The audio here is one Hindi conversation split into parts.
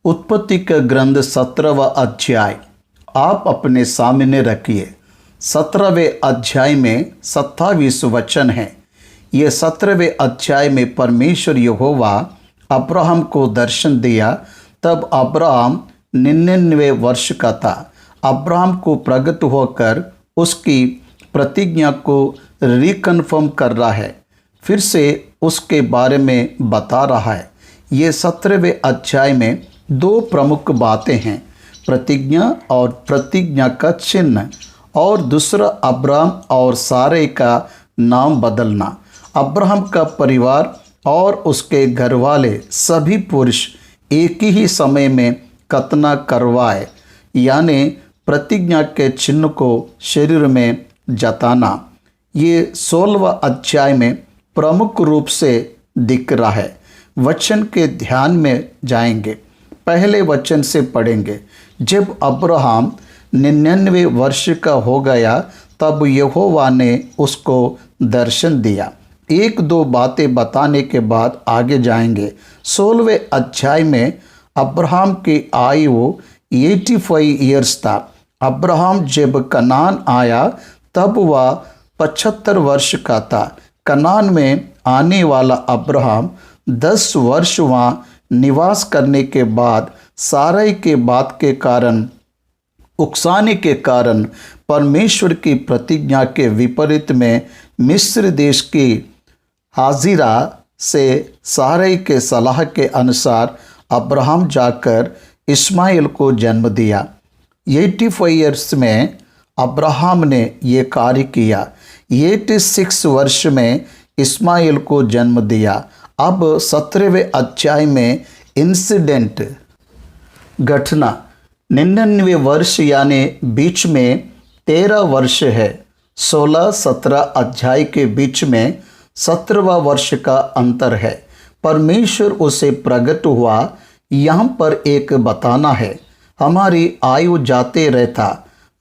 उत्पत्ति का ग्रंथ 17वां अध्याय आप अपने सामने रखिए। 17वें अध्याय में 27 वचन है। ये 17वें अध्याय में परमेश्वर यहोवा अब्राहम को दर्शन दिया। तब अब्राहम 99 वर्ष का था। अब्राहम को प्रकट होकर उसकी प्रतिज्ञा को रिकन्फर्म कर रहा है, फिर से उसके बारे में बता रहा है। ये 17वें अध्याय में दो प्रमुख बातें हैं, प्रतिज्ञा और प्रतिज्ञा का चिन्ह, और दूसरा अब्राहम और सारे का नाम बदलना। अब्राहम का परिवार और उसके घर वाले सभी पुरुष एक ही समय में खतना करवाए, यानी प्रतिज्ञा के चिन्ह को शरीर में जताना। ये 16वां अध्याय में प्रमुख रूप से दिख रहा है। वचन के ध्यान में जाएंगे। पहले वचन से पढ़ेंगे। जब अब्राहम 99 वर्ष का हो गया तब यहोवा ने उसको दर्शन दिया। एक दो बातें बताने के बाद आगे जाएंगे। 16वें अध्याय में अब्राहम की आयु 85 ईयर्स था। अब्राहम जब कनान आया तब वह 75 वर्ष का था। कनान में आने वाला अब्राहम 10 वर्ष वहाँ निवास करने के बाद सारै के बात के कारण, उकसाने के कारण, परमेश्वर की प्रतिज्ञा के विपरीत में मिस्र देश की हाजिरा से सारै के सलाह के अनुसार अब्राहम जाकर इस्माइल को जन्म दिया। 85 ईयर्स में अब्राहम ने ये कार्य किया। 86 वर्ष में इस्माइल को जन्म दिया। अब 17वें अध्याय में इंसिडेंट घटना 99 वर्ष यानी बीच में 13 वर्ष है। 16-17 अध्याय के बीच में 17वां वर्ष का अंतर है। परमेश्वर उसे प्रकट हुआ। यहाँ पर एक बताना है, हमारी आयु जाते रहता,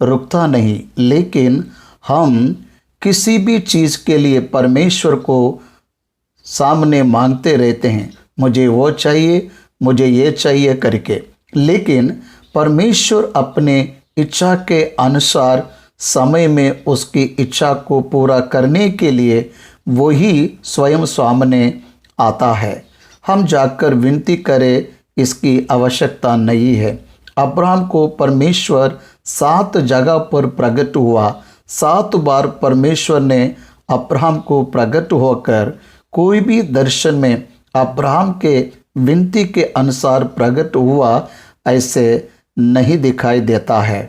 रुकता नहीं, लेकिन हम किसी भी चीज़ के लिए परमेश्वर को सामने मांगते रहते हैं, मुझे वो चाहिए, मुझे ये चाहिए करके। लेकिन परमेश्वर अपने इच्छा के अनुसार समय में उसकी इच्छा को पूरा करने के लिए वही स्वयं सामने आता है। हम जाकर विनती करें, इसकी आवश्यकता नहीं है। अब्राहम को परमेश्वर 7 जगह पर प्रकट हुआ। 7 बार परमेश्वर ने अब्राहम को प्रकट होकर कोई भी दर्शन में अब्राहम के विनती के अनुसार प्रकट हुआ ऐसे नहीं दिखाई देता है।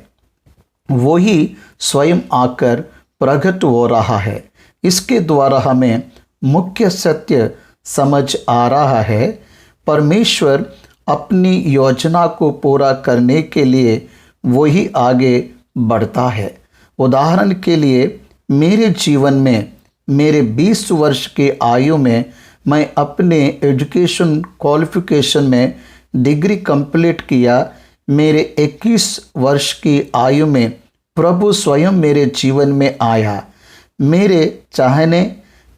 वही स्वयं आकर प्रकट हो रहा है। इसके द्वारा हमें मुख्य सत्य समझ आ रहा है, परमेश्वर अपनी योजना को पूरा करने के लिए वही आगे बढ़ता है। उदाहरण के लिए मेरे जीवन में मेरे 20 वर्ष की आयु में मैं अपने एजुकेशन क्वालिफिकेशन में डिग्री कंप्लीट किया। मेरे 21 वर्ष की आयु में प्रभु स्वयं मेरे जीवन में आया। मेरे चाहने,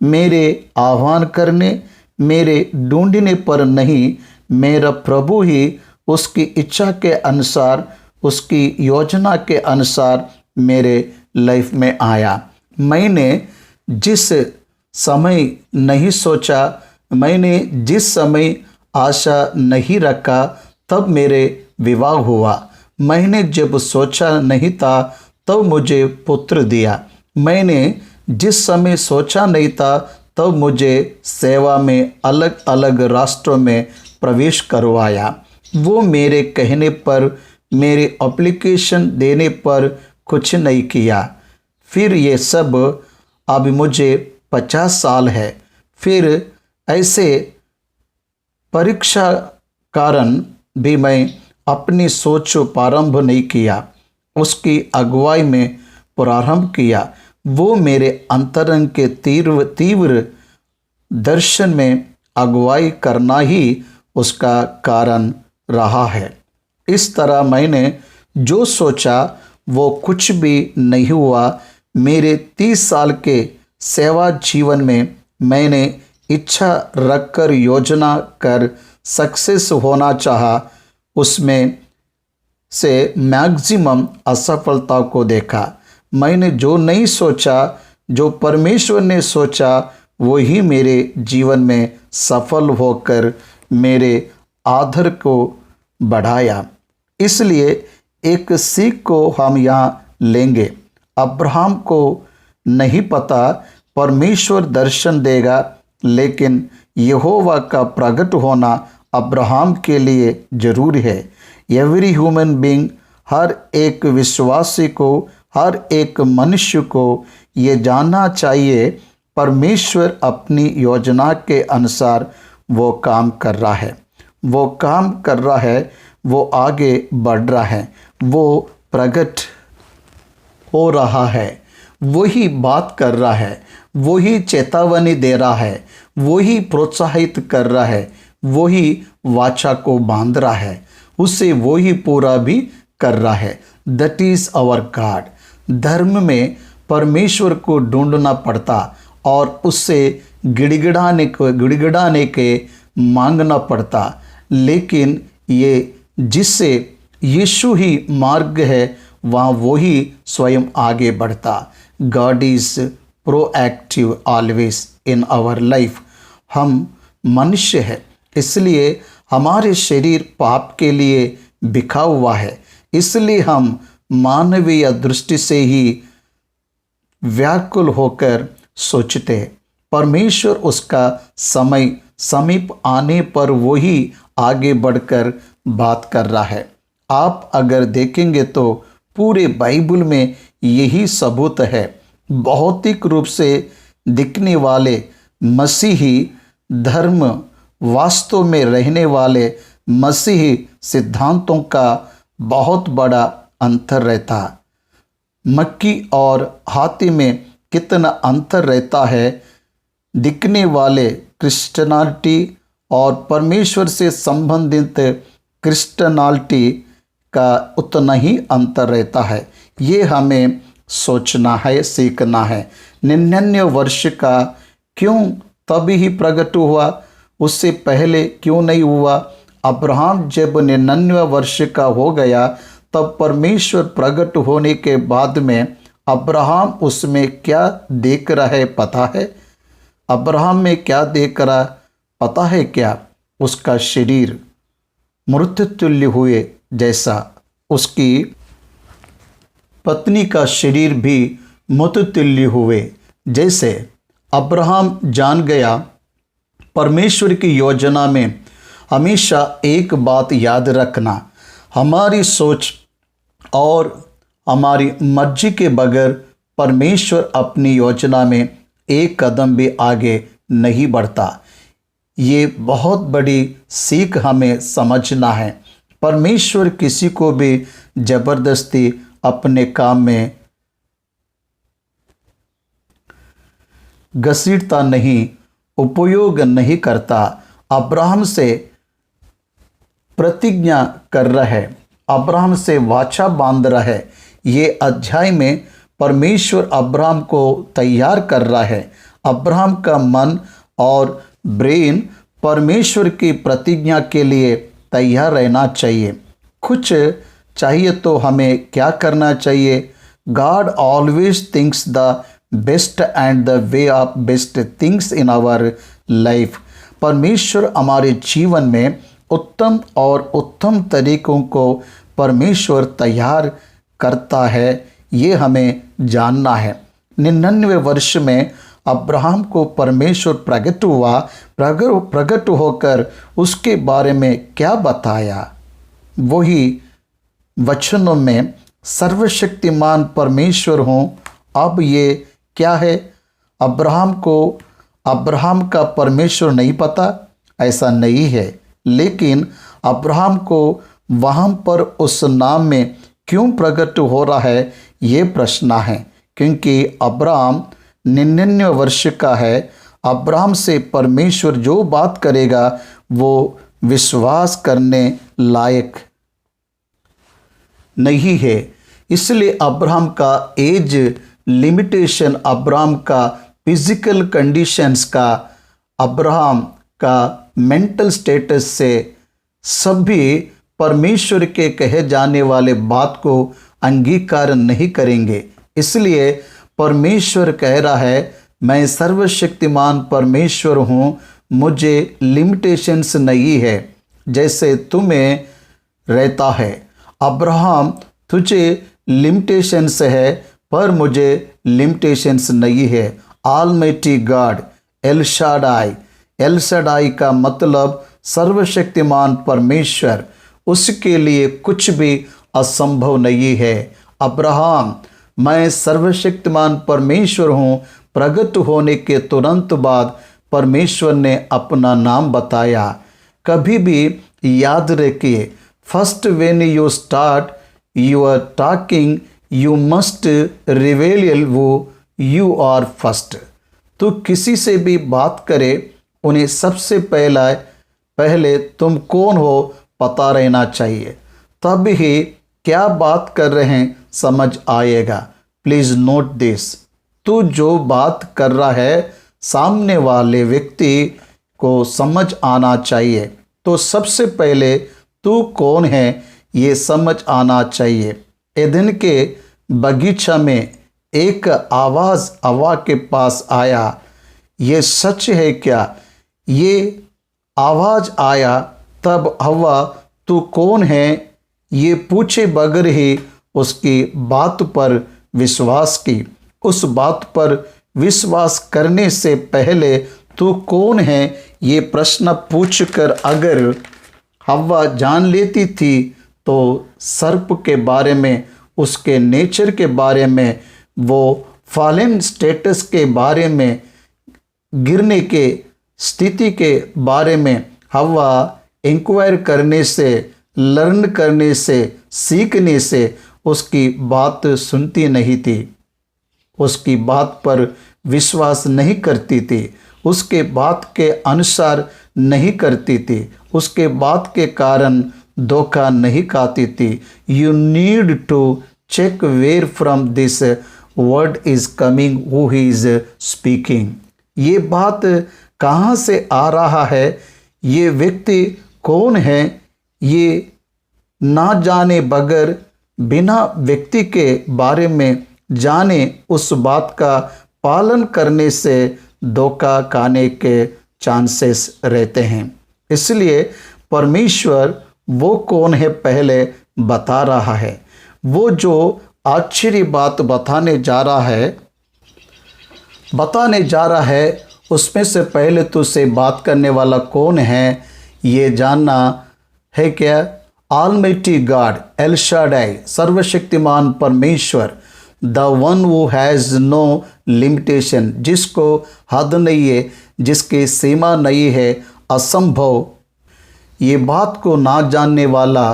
मेरे आह्वान करने, मेरे ढूंढने पर नहीं, मेरा प्रभु ही उसकी इच्छा के अनुसार, उसकी योजना के अनुसार मेरे लाइफ में आया। मैंने जिस समय नहीं सोचा, मैंने जिस समय आशा नहीं रखा, तब मेरे विवाह हुआ। मैंने जब सोचा नहीं था तब मुझे पुत्र दिया। मैंने जिस समय सोचा नहीं था तब मुझे सेवा में अलग अलग राष्ट्रों में प्रवेश करवाया। वो मेरे कहने पर, मेरे एप्लीकेशन देने पर कुछ नहीं किया। फिर ये सब अब मुझे 50 साल है। फिर ऐसे परीक्षा कारण भी मैं अपनी सोच प्रारंभ नहीं किया, उसकी अगुवाई में प्रारंभ किया। वो मेरे अंतरंग के तीव्र दर्शन में अगुवाई करना ही उसका कारण रहा है। इस तरह मैंने जो सोचा वो कुछ भी नहीं हुआ। मेरे 30 साल के सेवा जीवन में मैंने इच्छा रखकर योजना कर सक्सेस होना चाहा, उसमें से मैक्सिमम असफलता को देखा। मैंने जो नहीं सोचा, जो परमेश्वर ने सोचा, वही मेरे जीवन में सफल होकर मेरे आदर को बढ़ाया। इसलिए एक सीख को हम यहाँ लेंगे। अब्राहम को नहीं पता परमेश्वर दर्शन देगा, लेकिन यहोवा का प्रकट होना अब्राहम के लिए जरूरी है। एवरी ह्यूमन बीइंग, हर एक विश्वासी को, हर एक मनुष्य को ये जानना चाहिए परमेश्वर अपनी योजना के अनुसार वो काम कर रहा है, वो काम कर रहा है, वो आगे बढ़ रहा है, वो प्रकट हो रहा है, वही बात कर रहा है, वही चेतावनी दे रहा है, वही प्रोत्साहित कर रहा है, वही वाचा को बांध रहा है, उसे वही पूरा भी कर रहा है। That is our God. धर्म में परमेश्वर को ढूंढना पड़ता और उससे गिड़गिड़ाने के मांगना पड़ता, लेकिन ये जिससे यीशु ही मार्ग है, वहाँ वही स्वयं आगे बढ़ता। God is proactive always in our life. हम मनुष्य है, इसलिए हमारे शरीर पाप के लिए बिखा हुआ है, इसलिए हम मानवीय दृष्टि से ही व्याकुल होकर सोचते हैं। परमेश्वर उसका समय समीप आने पर वही आगे बढ़कर बात कर रहा है। आप अगर देखेंगे तो पूरे बाइबल में यही सबूत है। भौतिक रूप से दिखने वाले मसीही धर्म, वास्तव में रहने वाले मसीही सिद्धांतों का बहुत बड़ा अंतर रहता। मक्की और हाथी में कितना अंतर रहता है। दिखने वाले क्रिश्चियनिटी और परमेश्वर से संबंधित क्रिश्चियनिटी का उतना ही अंतर रहता है। ये हमें सोचना है, सीखना है। 99 वर्ष का क्यों तभी ही प्रकट हुआ, उससे पहले क्यों नहीं हुआ? अब्राहम जब 99 वर्ष का हो गया तब परमेश्वर प्रकट होने के बाद में अब्राहम उसमें क्या देख रहा है पता है? अब्राहम में क्या देख रहा पता है क्या? उसका शरीर मृत्युतुल्य हुए जैसा, उसकी पत्नी का शरीर भी मृत्युतुल्य हुए जैसे। अब्राहम जान गया परमेश्वर की योजना में हमेशा एक बात याद रखना, हमारी सोच और हमारी मर्जी के बगैर परमेश्वर अपनी योजना में एक कदम भी आगे नहीं बढ़ता। ये बहुत बड़ी सीख हमें समझना है। परमेश्वर किसी को भी जबरदस्ती अपने काम में घसीटता नहीं, उपयोग नहीं करता। अब्राहम से प्रतिज्ञा कर रहा है, अब्राहम से वाचा बांध रहा है। ये अध्याय में परमेश्वर अब्राहम को तैयार कर रहा है। अब्राहम का मन और ब्रेन परमेश्वर की प्रतिज्ञा के लिए तैयार रहना चाहिए। कुछ चाहिए तो हमें क्या करना चाहिए? God always thinks the best and the way of best things in our life. परमेश्वर हमारे जीवन में उत्तम और उत्तम तरीकों को परमेश्वर तैयार करता है, ये हमें जानना है। 99 वर्ष में अब्राहम को परमेश्वर प्रकट हुआ। प्रकट होकर उसके बारे में क्या बताया? वही वचनों में सर्वशक्तिमान परमेश्वर हूँ। अब ये क्या है? अब्राहम का परमेश्वर नहीं पता, ऐसा नहीं है, लेकिन अब्राहम को वहाँ पर उस नाम में क्यों प्रकट हो रहा है, ये प्रश्न है। क्योंकि अब्राहम 99 वर्ष का है। अब्राहम से परमेश्वर जो बात करेगा वो विश्वास करने लायक नहीं है। इसलिए अब्राहम का एज लिमिटेशन, अब्राहम का फिजिकल कंडीशंस का, अब्राहम का मेंटल स्टेटस से सभी परमेश्वर के कहे जाने वाले बात को अंगीकार नहीं करेंगे। इसलिए परमेश्वर कह रहा है, मैं सर्वशक्तिमान परमेश्वर हूँ, मुझे लिमिटेशंस नहीं है जैसे तुम्हें रहता है। अब्राहम, तुझे लिमिटेशंस है पर मुझे लिमिटेशंस नहीं है। Almighty God, El Shaddai. El Shaddai का मतलब सर्वशक्तिमान परमेश्वर, उसके लिए कुछ भी असंभव नहीं है। अब्राहम, मैं सर्वशक्तिमान परमेश्वर हूँ, प्रकट होने के तुरंत बाद परमेश्वर ने अपना नाम बताया। कभी भी याद रखिए, first when you start your talking you must reveal वो यू आर फर्स्ट। तो किसी से भी बात करे, उन्हें सबसे पहले तुम कौन हो पता रहना चाहिए, तब ही क्या बात कर रहे हैं समझ आएगा। Please note this. तू जो बात कर रहा है सामने वाले व्यक्ति को समझ आना चाहिए। तो सबसे पहले तू कौन है ये समझ आना चाहिए। एदन के बगीचा में एक आवाज़ हवा के पास आया। ये सच है क्या? ये आवाज़ आया तब हवा तू कौन है ये पूछे बगैर ही उसकी बात पर विश्वास की। उस बात पर विश्वास करने से पहले तू कौन है ये प्रश्न पूछकर अगर हवा जान लेती थी तो सर्प के बारे में, उसके नेचर के बारे में, वो फॉलन स्टेटस के बारे में, गिरने के स्थिति के बारे में हवा इंक्वायर करने से, लर्न करने से, सीखने से उसकी बात सुनती नहीं थी, उसकी बात पर विश्वास नहीं करती थी, उसके बात के अनुसार नहीं करती थी, उसके बात के कारण धोखा नहीं खाती थी। You need to check where from this word is coming, who he is speaking. ये बात कहाँ से आ रहा है, ये व्यक्ति कौन है, ये ना जाने बगैर बिना व्यक्ति के बारे में जाने उस बात का पालन करने से धोखा खाने के चांसेस रहते हैं। इसलिए परमेश्वर वो कौन है पहले बता रहा है। वो जो आश्चर्य बात बताने जा रहा है उसमें से पहले तुझसे बात करने वाला कौन है ये जानना है क्या? ऑलमाइटी गॉड, एल शाडाई, सर्वशक्तिमान परमेश्वर, the one who has no limitation, जिसको हद नहीं है, जिसकी सीमा नहीं है, असंभव। ये बात को ना जानने वाला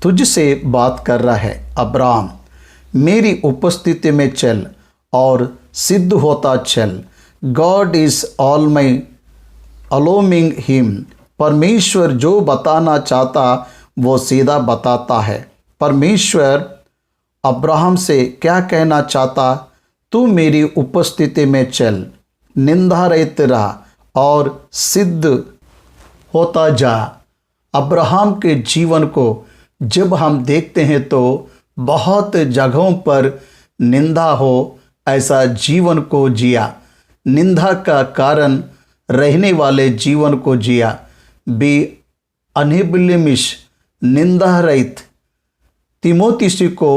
तुझसे बात कर रहा है। अब्राहम, मेरी उपस्थिति में चल और सिद्ध होता चल। God is all my allowing him. परमेश्वर जो बताना चाहता वो सीधा बताता है। परमेश्वर अब्राहम से क्या कहना चाहता? तू मेरी उपस्थिति में चल, निंदा रहित रहा और सिद्ध होता जा। अब्राहम के जीवन को जब हम देखते हैं तो बहुत जगहों पर निंदा हो ऐसा जीवन को जिया, निंदा का कारण रहने वाले जीवन को जिया। बी अनहेब्लिमिश, निंदा रहित। तिमोथी को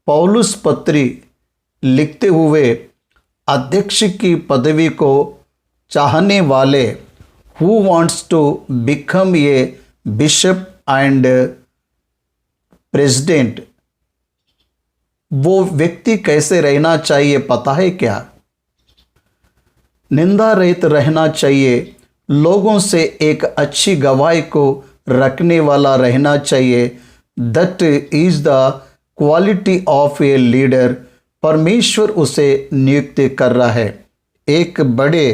पौलुस पत्री लिखते हुए अध्यक्ष की पदवी को चाहने वाले, who wants to become a bishop and president, वो व्यक्ति कैसे रहना चाहिए पता है क्या? निंदा रहित रहना चाहिए, लोगों से एक अच्छी गवाही को रखने वाला रहना चाहिए। That is the quality of a leader. परमेश्वर उसे नियुक्त कर रहा है एक बड़े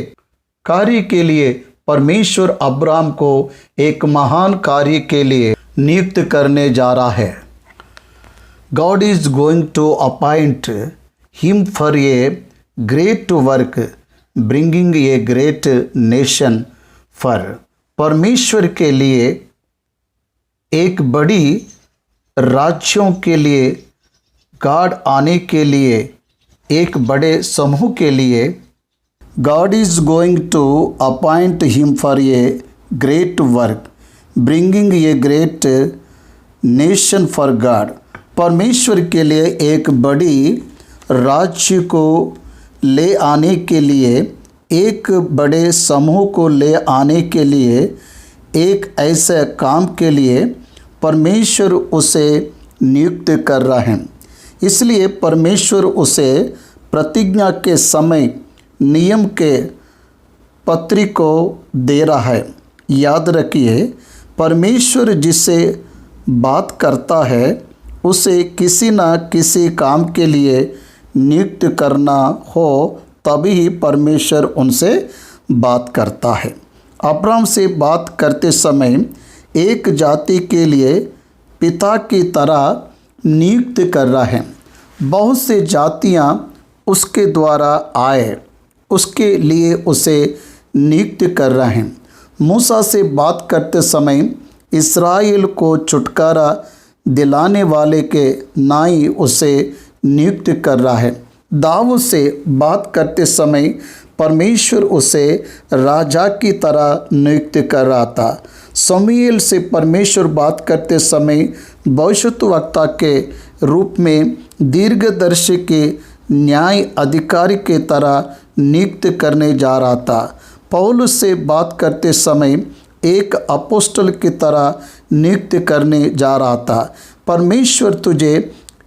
कार्य के लिए। परमेश्वर अब्राहम को एक महान कार्य के लिए नियुक्त करने जा रहा है। God is going to appoint him for a great work, bringing a great nation for. परमेश्वर के लिए एक बड़ी राज्यों के लिए, गॉड आने के लिए, एक बड़े समूह के लिए, God is going to appoint him for a great work, bringing a great nation for God. परमेश्वर के लिए एक बड़ी राज्य को ले आने के लिए, एक बड़े समूह को ले आने के लिए, एक ऐसे काम के लिए परमेश्वर उसे नियुक्त कर रहा है। इसलिए परमेश्वर उसे प्रतिज्ञा के समय नियम के पत्री को दे रहा है। याद रखिए, परमेश्वर जिससे बात करता है उसे किसी न किसी काम के लिए नियुक्त करना हो, तभी परमेश्वर उनसे बात करता है। अब्राहम से बात करते समय एक जाति के लिए पिता की तरह नियुक्त कर रहा है। बहुत से जातियां उसके द्वारा आए, उसके लिए उसे नियुक्त कर रहे हैं। मूसा से बात करते समय इस्राएल को छुटकारा दिलाने वाले के नाई उसे नियुक्त कर रहा है। दाऊद से बात करते समय परमेश्वर उसे राजा की तरह नियुक्त कर रहा था। शमूएल से परमेश्वर बात करते समय भविष्यद्वक्ता के रूप में दीर्घदर्शी के न्याय अधिकारी के तरह नियुक्त करने जा रहा था। पौलुस से बात करते समय एक अपोस्टल की तरह नियुक्त करने जा रहा था। परमेश्वर तुझे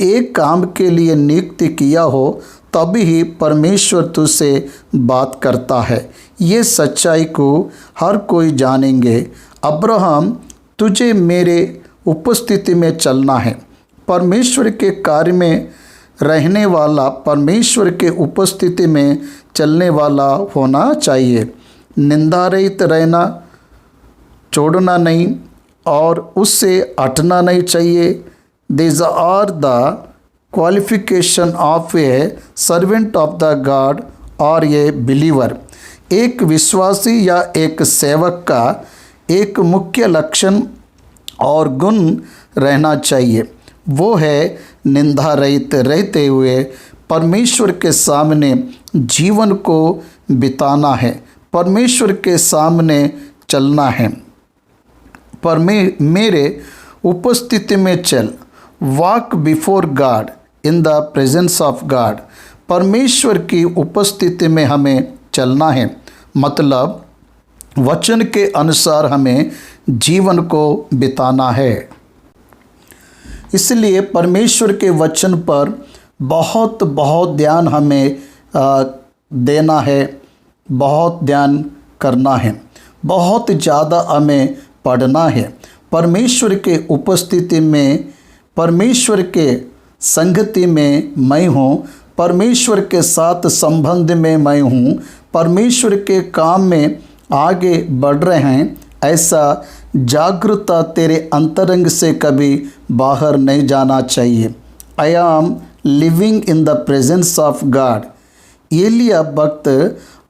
एक काम के लिए नियुक्त किया हो, तभी ही परमेश्वर तुझसे बात करता है। ये सच्चाई को हर कोई जानेंगे। अब्राहम, तुझे मेरे उपस्थिति में चलना है। परमेश्वर के कार्य में रहने वाला परमेश्वर के उपस्थिति में चलने वाला होना चाहिए। निंदा रहित रहना, छोड़ना नहीं और उससे हटना नहीं चाहिए। These are the qualification of a servant of the God or a believer। एक विश्वासी या एक सेवक का एक मुख्य लक्षण और गुण रहना चाहिए, वो है निंदा रहित रहते हुए परमेश्वर के सामने जीवन को बिताना है, परमेश्वर के सामने चलना है। पर मेरे उपस्थिति में चल, walk before God in the presence of God. परमेश्वर की उपस्थिति में हमें चलना है, मतलब वचन के अनुसार हमें जीवन को बिताना है। इसलिए परमेश्वर के वचन पर बहुत ध्यान हमें देना है, बहुत ध्यान करना है, बहुत ज़्यादा हमें पढ़ना है। परमेश्वर के उपस्थिति में, परमेश्वर के संगति में मैं हूँ, परमेश्वर के साथ संबंध में मैं हूँ, परमेश्वर के काम में आगे बढ़ रहे हैं, ऐसा जागरूकता तेरे अंतरंग से कभी बाहर नहीं जाना चाहिए। I am living in the presence of God. एलिया भक्त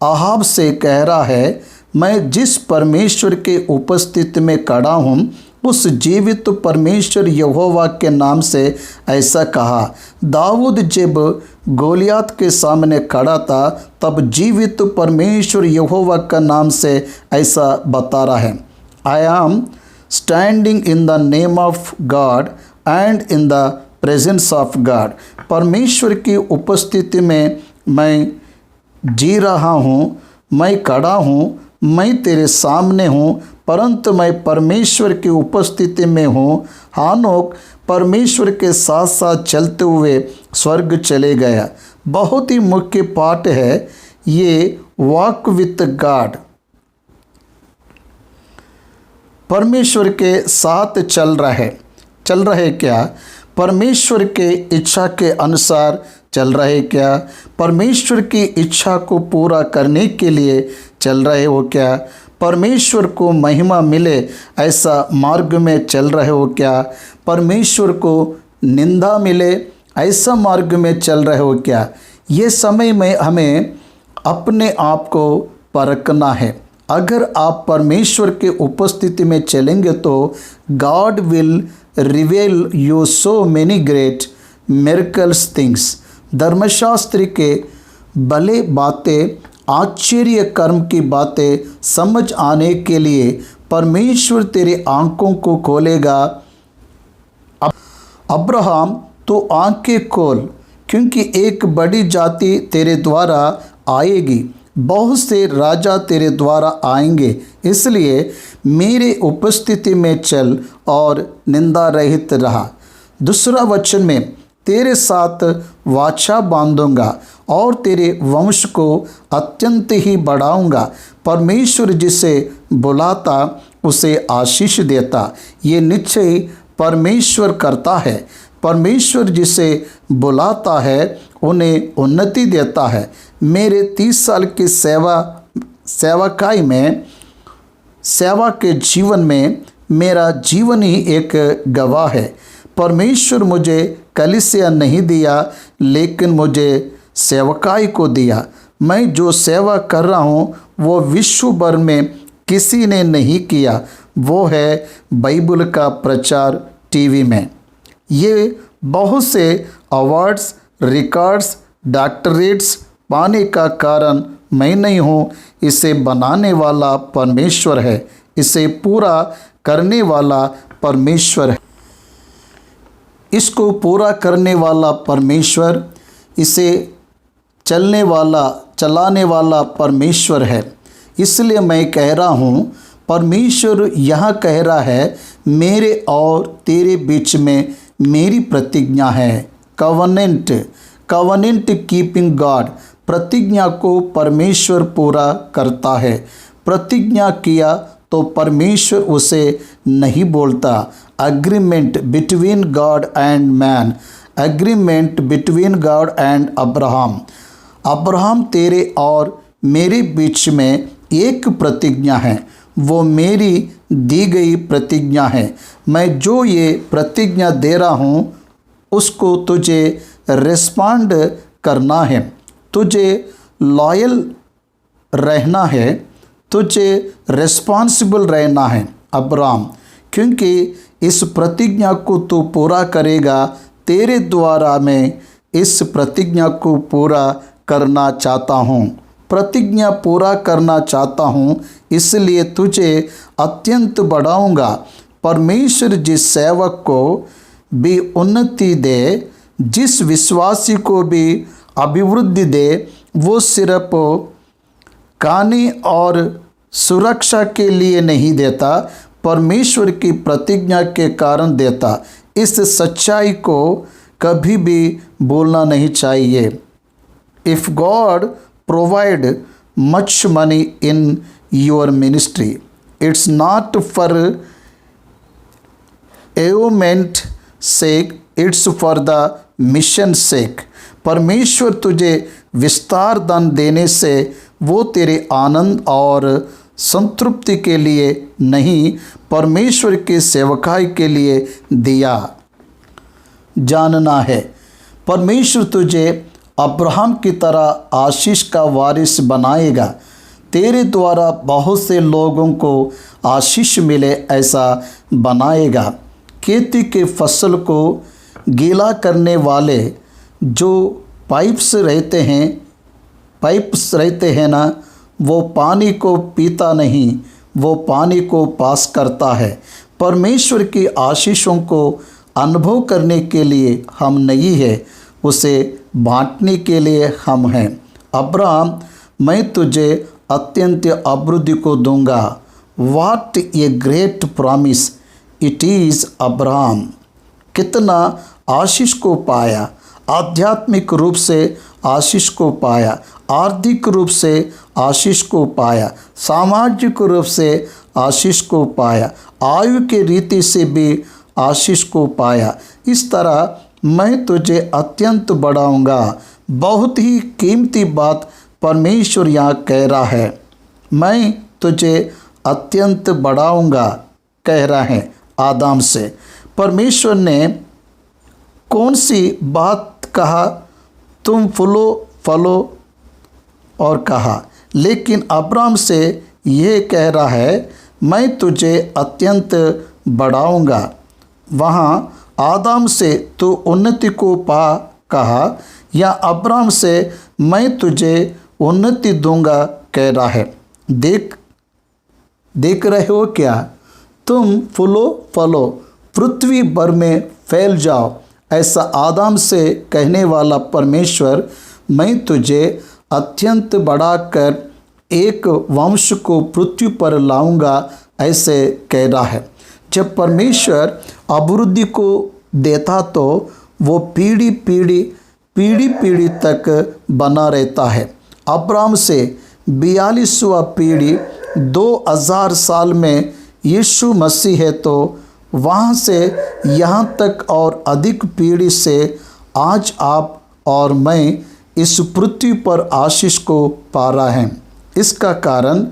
अहाब से कह रहा है, मैं जिस परमेश्वर के उपस्थिति में खड़ा हूँ, उस जीवित परमेश्वर यहोवा के नाम से ऐसा कहा। दाऊद जब गोलियात के सामने खड़ा था, तब जीवित परमेश्वर यहोवा का नाम से ऐसा बता रहा है, I am standing in the name of God and in the presence of God. परमेश्वर की उपस्थिति में मैं जी रहा हूँ, मैं खड़ा हूँ, मैं तेरे सामने हूँ, परंतु मैं परमेश्वर की उपस्थिति में हूँ। हानोक परमेश्वर के साथ साथ चलते हुए स्वर्ग चले गया। बहुत ही मुख्य पाठ है ये, वॉक विथ गॉड। परमेश्वर के साथ चल रहे क्या? परमेश्वर के इच्छा के अनुसार चल रहे क्या? परमेश्वर की इच्छा को पूरा करने के लिए चल रहे हो क्या? परमेश्वर को महिमा मिले ऐसा मार्ग में चल रहे हो क्या? परमेश्वर को निंदा मिले ऐसा मार्ग में चल रहे हो क्या? ये समय में हमें अपने आप को परखना है। अगर आप परमेश्वर के उपस्थिति में चलेंगे तो God will रिवेल you so many great miracles things. धर्मशास्त्र के भले बातें, आश्चर्य कर्म की बातें समझ आने के लिए परमेश्वर तेरे आंखों को खोलेगा। अब्राहम, तो आंखें खोल, क्योंकि एक बड़ी जाति तेरे द्वारा आएगी, बहुत से राजा तेरे द्वारा आएंगे, इसलिए मेरे उपस्थिति में चल और निंदा रहित रहा। दूसरा वचन में, तेरे साथ वाचा बांधूंगा और तेरे वंश को अत्यंत ही बढ़ाऊंगा। परमेश्वर जिसे बुलाता उसे आशीष देता, ये निश्चय परमेश्वर करता है। परमेश्वर जिसे बुलाता है उन्हें उन्नति देता है। मेरे 30 साल की सेवाकाई में, सेवा के जीवन में मेरा जीवन ही एक गवाह है। परमेश्वर मुझे कलीसिया नहीं दिया, लेकिन मुझे सेवकाई को दिया। मैं जो सेवा कर रहा हूँ वो विश्व भर में किसी ने नहीं किया, वो है बाइबल का प्रचार टीवी में। ये बहुत से अवार्ड्स, रिकॉर्ड्स, डॉक्टरेट्स पाने का कारण मैं नहीं हूँ, इसे बनाने वाला परमेश्वर है, इसे पूरा करने वाला परमेश्वर है। इसको पूरा करने वाला परमेश्वर, इसे चलाने वाला परमेश्वर है। इसलिए मैं कह रहा हूँ, परमेश्वर यहाँ कह रहा है, मेरे और तेरे बीच में मेरी प्रतिज्ञा है। कवनेंट कीपिंग गॉड, प्रतिज्ञा को परमेश्वर पूरा करता है। प्रतिज्ञा किया तो परमेश्वर उसे नहीं बोलता। Agreement between God and man, agreement between God and Abraham. Abraham, तेरे और मेरे बीच में एक प्रतिज्ञा है, वो मेरी दी गई प्रतिज्ञा है। मैं जो ये प्रतिज्ञा दे रहा हूँ उसको तुझे रिस्पॉन्ड करना है, तुझे लॉयल रहना है, तुझे रिस्पॉन्सिबल रहना है अब्राहम, क्योंकि इस प्रतिज्ञा को तू पूरा करेगा। तेरे द्वारा मैं इस प्रतिज्ञा को पूरा करना चाहता हूँ, प्रतिज्ञा पूरा करना चाहता हूँ, इसलिए तुझे अत्यंत बढ़ाऊँगा। परमेश्वर जिस सेवक को भी उन्नति दे, जिस विश्वासी को भी अभिवृद्धि दे, वो सिर्फ कहानी और सुरक्षा के लिए नहीं देता, परमेश्वर की प्रतिज्ञा के कारण देता। इस सच्चाई को कभी भी भूलना नहीं चाहिए। If God provide much money in your ministry, it's not for achievement sake, it's for the mission sake. परमेश्वर तुझे विस्तार दान देने से वो तेरे आनंद और संतृप्ति के लिए नहीं, परमेश्वर के सेवकाई के लिए दिया। जानना है, परमेश्वर तुझे अब्राहम की तरह आशीष का वारिस बनाएगा। तेरे द्वारा बहुत से लोगों को आशीष मिले ऐसा बनाएगा। खेती के फसल को गीला करने वाले जो पाइप्स रहते हैं ना, वो पानी को पीता नहीं, वो पानी को पास करता है। परमेश्वर की आशीषों को अनुभव करने के लिए हम नहीं है, उसे बांटने के लिए हम हैं। अब्राहम, मैं तुझे अत्यंत अभिवृद्धि को दूंगा। What a great promise it is. Abraham कितना आशीष को पाया, आध्यात्मिक रूप से आशीष को पाया, आर्थिक रूप से आशीष को पाया, सामाजिक रूप से आशीष को पाया, आयु के रीति से भी आशीष को पाया। इस तरह मैं तुझे अत्यंत बढ़ाऊंगा। बहुत ही कीमती बात परमेश्वर यहाँ कह रहा है, मैं तुझे अत्यंत बढ़ाऊंगा कह रहा है आदम से। परमेश्वर ने कौन सी बात कहा, तुम फलो और कहा, लेकिन अब्राहम से यह कह रहा है, मैं तुझे अत्यंत बढ़ाऊंगा। वहाँ आदम से तू उन्नति को पा कहा, या अब्राहम से मैं तुझे उन्नति दूंगा कह रहा है। देख रहे हो क्या? तुम फूलो फलो, पृथ्वी भर में फैल जाओ, ऐसा आदम से कहने वाला परमेश्वर मैं तुझे अत्यंत बढ़ाकर एक वंश को पृथ्वी पर लाऊंगा ऐसे कह रहा है। जब परमेश्वर अभिवृद्धि को देता तो वो पीढ़ी पीढ़ी तक बना रहता है। अब्राहम से 42वां पीढ़ी 2000 साल में यीशु मसीह है, तो वहाँ से यहाँ तक और अधिक पीढ़ी से आज आप और मैं इस पृथ्वी पर आशीष को पा रहा है। इसका कारण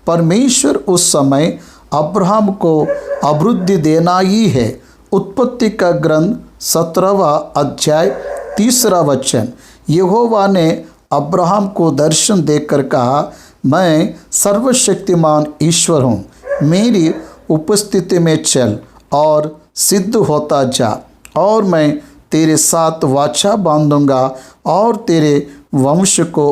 परमेश्वर उस समय अब्राहम को अभिवृद्धि देना ही है। उत्पत्ति का ग्रंथ 17वां अध्याय 3 वचन, यहोवा ने अब्राहम को दर्शन देकर कहा, मैं सर्वशक्तिमान ईश्वर हूँ, मेरी उपस्थिति में चल और सिद्ध होता जा, और मैं तेरे साथ वाचा बांधूंगा और तेरे वंश को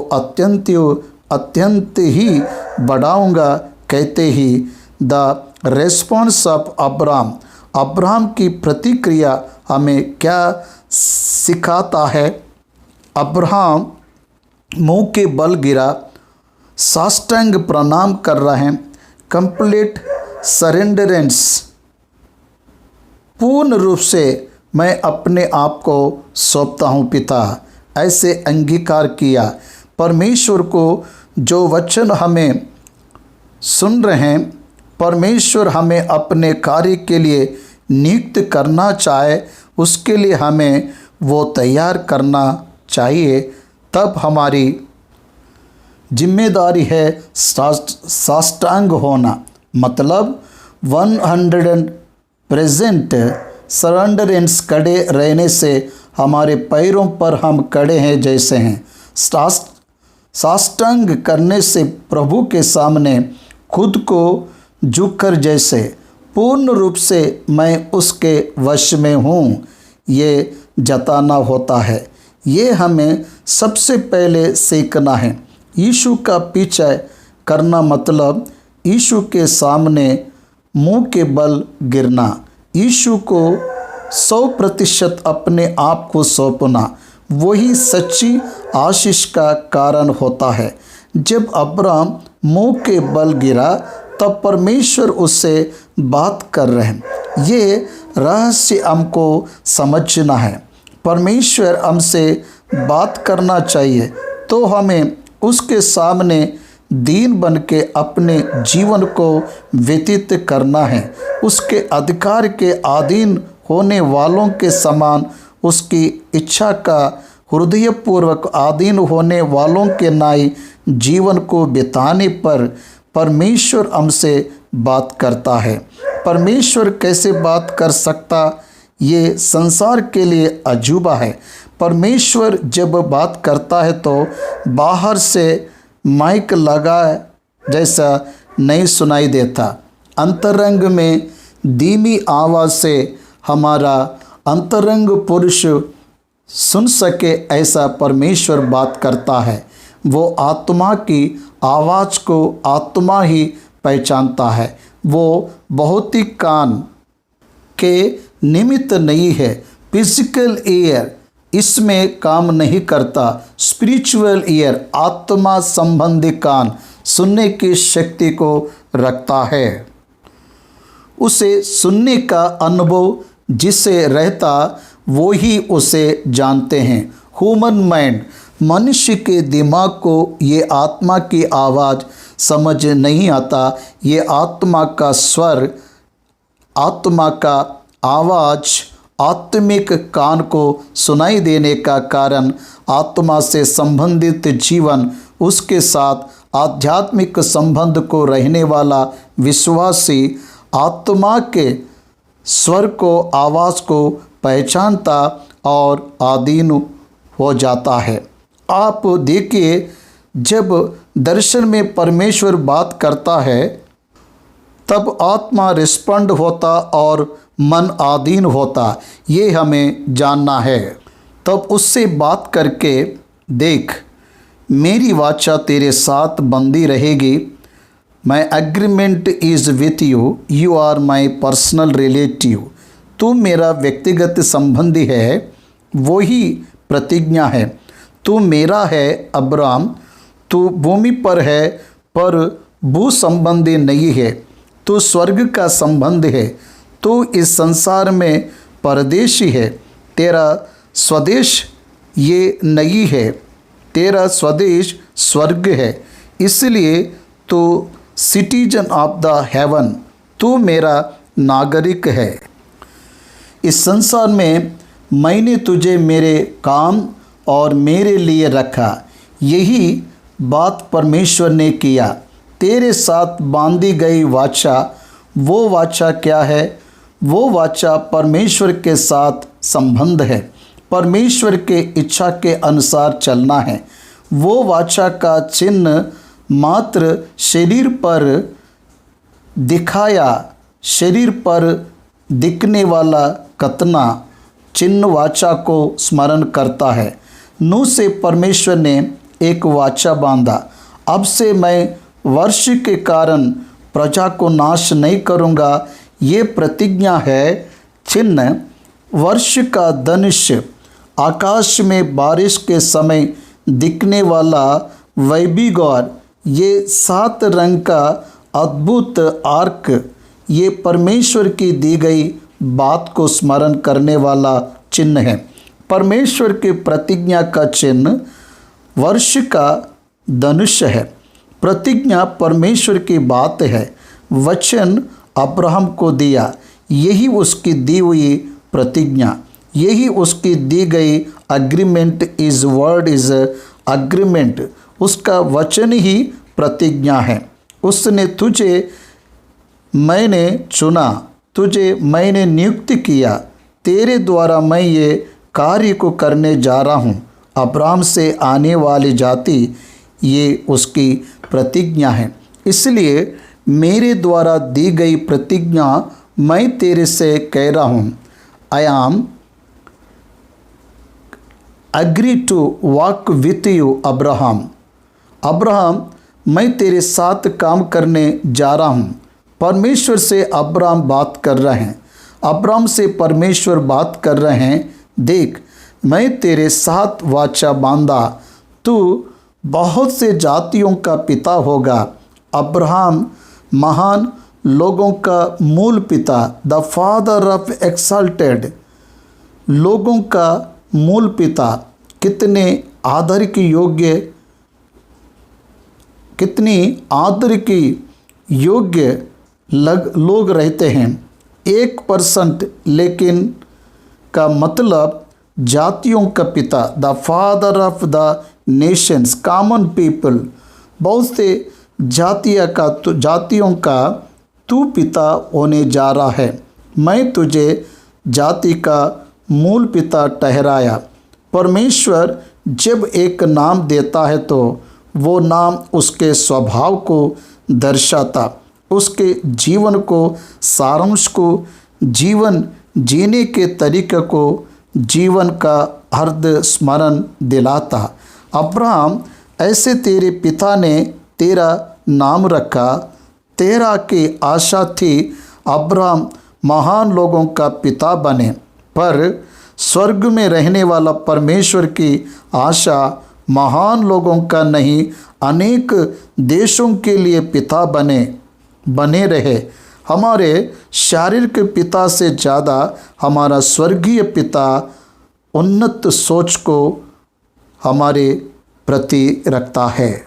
अत्यंत ही बढ़ाऊंगा। कहते ही द रेस्पॉन्स ऑफ अब्राहम की प्रतिक्रिया हमें क्या सिखाता है? अब्राहम मुंह के बल गिरा, साष्टांग प्रणाम कर रहे हैं। कंप्लीट सरेंडरेंस, पूर्ण रूप से मैं अपने आप को सौंपता हूँ पिता, ऐसे अंगीकार किया। परमेश्वर को जो वचन हमें सुन रहे हैं, परमेश्वर हमें अपने कार्य के लिए नियुक्त करना चाहे, उसके लिए हमें वो तैयार करना चाहिए। तब हमारी जिम्मेदारी है साष्टांग होना, मतलब 100% सरेंडरेंस, खड़े रहने से हमारे पैरों पर हम खड़े हैं जैसे हैं। साष्टांग करने से प्रभु के सामने खुद को झुककर जैसे पूर्ण रूप से मैं उसके वश में हूँ, ये जताना होता है। ये हमें सबसे पहले सीखना है। यीशु का पीछा करना मतलब यीशु के सामने मुंह के बल गिरना, यीशु को 100% अपने आप को सौंपना, वही सच्ची आशीष का कारण होता है। जब अब्राहम मुंह के बल गिरा तब परमेश्वर उससे बात कर रहे हैं। ये रहस्य हमको समझना है। परमेश्वर हमसे बात करना चाहिए तो हमें उसके सामने दीन बन के अपने जीवन को व्यतीत करना है। उसके अधिकार के अधीन होने वालों के समान, उसकी इच्छा का हृदयपूर्वक अधीन होने वालों के नाई जीवन को बिताने पर परमेश्वर हमसे बात करता है। परमेश्वर कैसे बात कर सकता, ये संसार के लिए अजूबा है। परमेश्वर जब बात करता है तो बाहर से माइक लगा जैसा नहीं सुनाई देता। अंतरंग में धीमी आवाज़ से हमारा अंतरंग पुरुष सुन सके ऐसा परमेश्वर बात करता है। वो आत्मा की आवाज़ को आत्मा ही पहचानता है। वो भौतिक कान के निमित्त नहीं है। फिजिकल ईयर इसमें काम नहीं करता। स्पिरिचुअल ईयर आत्मा संबंधी कान सुनने की शक्ति को रखता है। उसे सुनने का अनुभव जिसे रहता वो ही उसे जानते हैं। ह्यूमन माइंड, मनुष्य के दिमाग को ये आत्मा की आवाज़ समझ नहीं आता। ये आत्मा का स्वर, आत्मा का आवाज़ आत्मिक कान को सुनाई देने का कारण आत्मा से संबंधित जीवन, उसके साथ आध्यात्मिक संबंध को रहने वाला विश्वासी आत्मा के स्वर को, आवाज़ को पहचानता और अधीन हो जाता है। आप देखिए, जब दर्शन में परमेश्वर बात करता है तब आत्मा रिस्पॉन्ड होता और मन आधीन होता, ये हमें जानना है। तब उससे बात करके देख, मेरी वाचा तेरे साथ बंधी रहेगी। My agreement is with you, you are my personal relative. तू मेरा व्यक्तिगत संबंधी है, वही प्रतिज्ञा है। तू मेरा है अब्राम, तू भूमि पर है पर भू संबंधी नहीं है। तू स्वर्ग का संबंध है, तू इस संसार में परदेशी है। तेरा स्वदेश ये नहीं है, तेरा स्वदेश स्वर्ग है। इसलिए तू सिटीजन ऑफ द हेवन, तू मेरा नागरिक है। इस संसार में मैंने तुझे मेरे काम और मेरे लिए रखा। यही बात परमेश्वर ने किया। तेरे साथ बांधी गई वाचा, वो वाचा क्या है? वो वाचा परमेश्वर के साथ संबंध है, परमेश्वर के इच्छा के अनुसार चलना है। वो वाचा का चिन्ह मात्र शरीर पर दिखाया, शरीर पर दिखने वाला कतना चिन्ह वाचा को स्मरण करता है। नूह से परमेश्वर ने एक वाचा बांधा, अब से मैं वर्ष के कारण प्रजा को नाश नहीं करूँगा। ये प्रतिज्ञा है। चिन्ह वर्ष का धनुष, आकाश में बारिश के समय दिखने वाला वैबिगौर, ये 7 रंग का अद्भुत आर्क, ये परमेश्वर की दी गई बात को स्मरण करने वाला चिन्ह है। परमेश्वर की प्रतिज्ञा का चिन्ह वर्ष का धनुष है। प्रतिज्ञा परमेश्वर की बात है। वचन अब्राहम को दिया, यही उसकी दी हुई प्रतिज्ञा, यही उसकी दी गई agreement. Is word is agreement, उसका वचन ही प्रतिज्ञा है। उसने तुझे मैंने चुना, तुझे मैंने नियुक्त किया, तेरे द्वारा मैं ये कार्य को करने जा रहा हूँ। अब्राहम से आने वाली जाति, ये उसकी प्रतिज्ञा है। इसलिए मेरे द्वारा दी गई प्रतिज्ञा मैं तेरे से कह रहा हूँ। I am agree to walk with you Abraham. Abraham, मैं तेरे साथ काम करने जा रहा हूँ। परमेश्वर से अब्राहम बात कर रहे हैं, अब्राहम से परमेश्वर बात कर रहे हैं। देख, मैं तेरे साथ वाचा बांधा, तू बहुत से जातियों का पिता होगा। अब्राहम महान लोगों का मूल पिता, द फादर ऑफ एक्सल्टेड, लोगों का मूल पिता। कितने आदर की योग्य, कितनी आदर की योग्य लोग रहते हैं। 1% लेकिन का मतलब जातियों का पिता, the father of the Nations, common people, बहुत से जातियों का तू पिता होने जा रहा है। मैं तुझे जाति का मूल पिता ठहराया। परमेश्वर जब एक नाम देता है तो वो नाम उसके स्वभाव को दर्शाता, उसके जीवन को, सारांश को, जीवन जीने के तरीके को, जीवन का अर्थ स्मरण दिलाता। अब्राहम, ऐसे तेरे पिता ने तेरा नाम रखा। तेरा की आशा थी अब्राहम महान लोगों का पिता बने, पर स्वर्ग में रहने वाला परमेश्वर की आशा महान लोगों का नहीं, अनेक देशों के लिए पिता बने रहे। हमारे शारीरिक पिता से ज़्यादा हमारा स्वर्गीय पिता उन्नत सोच को हमारे प्रति रखता है।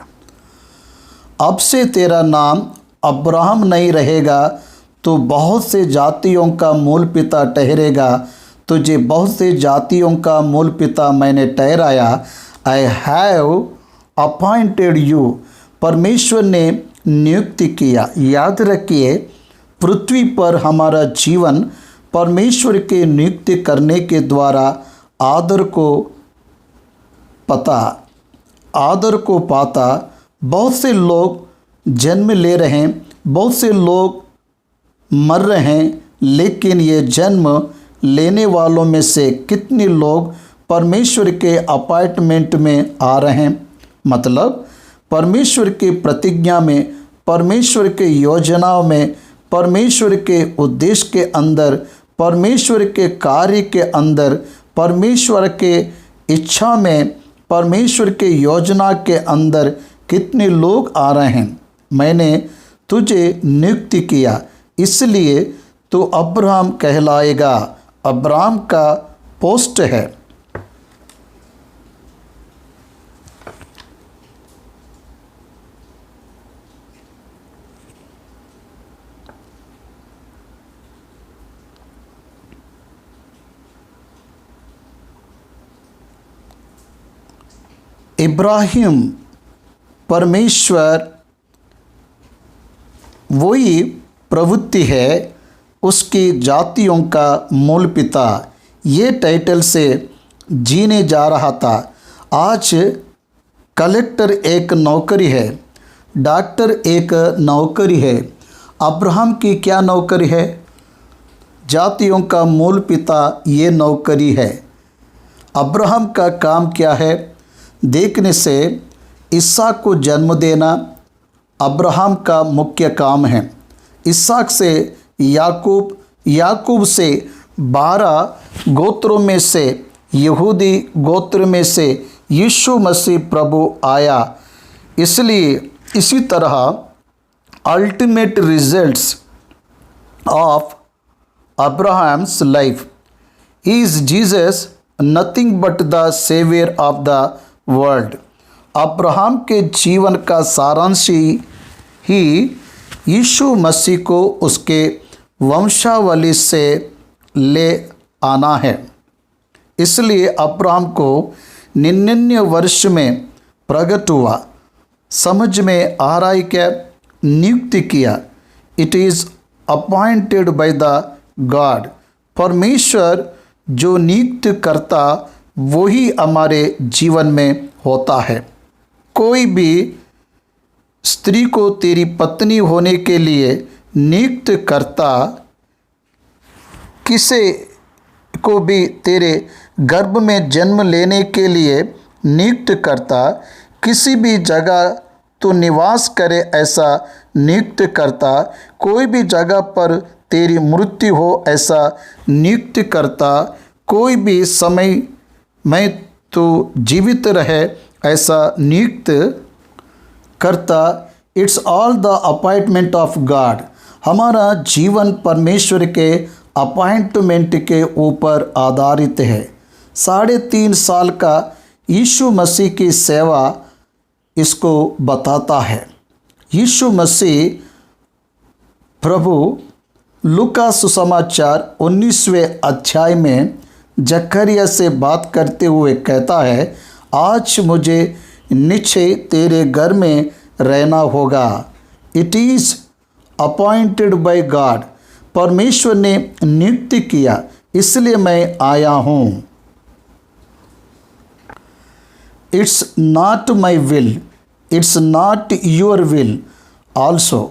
अब से तेरा नाम अब्राहम नहीं रहेगा, तो बहुत से जातियों का मूल पिता ठहरेगा। तुझे बहुत से जातियों का मूल पिता मैंने ठहराया। आई हैव अपॉइंटेड यू, परमेश्वर ने नियुक्त किया। याद रखिए, पृथ्वी पर हमारा जीवन परमेश्वर के नियुक्त करने के द्वारा आदर को पाता। बहुत से लोग जन्म ले रहे हैं, बहुत से लोग मर रहे हैं, लेकिन ये जन्म लेने वालों में से कितने लोग परमेश्वर के अपार्टमेंट में आ रहे हैं? मतलब परमेश्वर की प्रतिज्ञा में, परमेश्वर के योजनाओं में, परमेश्वर के उद्देश्य के अंदर, परमेश्वर के कार्य के अंदर, परमेश्वर के इच्छा में, परमेश्वर के योजना के अंदर कितने लोग आ रहे हैं? मैंने तुझे नियुक्त किया, इसलिए तो अब्राहम कहलाएगा। अब्राहम का पोस्ट है। इब्राहिम परमेश्वर वही प्रवृत्ति है, उसकी जातियों का मूल पिता, ये टाइटल से जीने जा रहा था। आज कलेक्टर एक नौकरी है, डॉक्टर एक नौकरी है। अब्राहम की क्या नौकरी है? जातियों का मूल पिता, ये नौकरी है। अब्राहम का काम क्या है? देखने से इसहाक को जन्म देना अब्राहम का मुख्य काम है। इसहाक से याकूब, याकूब से 12 गोत्रों में से, यहूदी गोत्र में से यीशु मसीह प्रभु आया। इसलिए इसी तरह ultimate results of Abraham's life is Jesus nothing but the saviour of the world. Abraham के जीवन का सारांश ही यीशु मसीह को उसके वंशावली से ले आना है। इसलिए अब्राहम को 99 वर्ष में प्रकट हुआ। समझ में आ रहा है क्या? नियुक्त किया। It is appointed by the God. परमेश्वर जो नियुक्त करता वही हमारे जीवन में होता है। कोई भी स्त्री को तेरी पत्नी होने के लिए नियुक्त करता, किसी को भी तेरे गर्भ में जन्म लेने के लिए नियुक्त करता, किसी भी जगह तो निवास करे ऐसा नियुक्त करता, कोई भी जगह पर तेरी मृत्यु हो ऐसा नियुक्त करता, कोई भी समय में तो जीवित रहे ऐसा नियुक्त करता। It's all the appointment of God. हमारा जीवन परमेश्वर के अपॉइंटमेंट के ऊपर आधारित है। 3.5 साल का यीशु मसीह की सेवा इसको बताता है। यीशु मसीह प्रभु लूका सुसमाचार 19वें अध्याय में जकरिया से बात करते हुए कहता है, आज मुझे निश्चय तेरे घर में रहना होगा। It is appointed by God. परमेश्वर ने नियुक्त किया, इसलिए मैं आया हूँ। It's not my will, it's not your will also.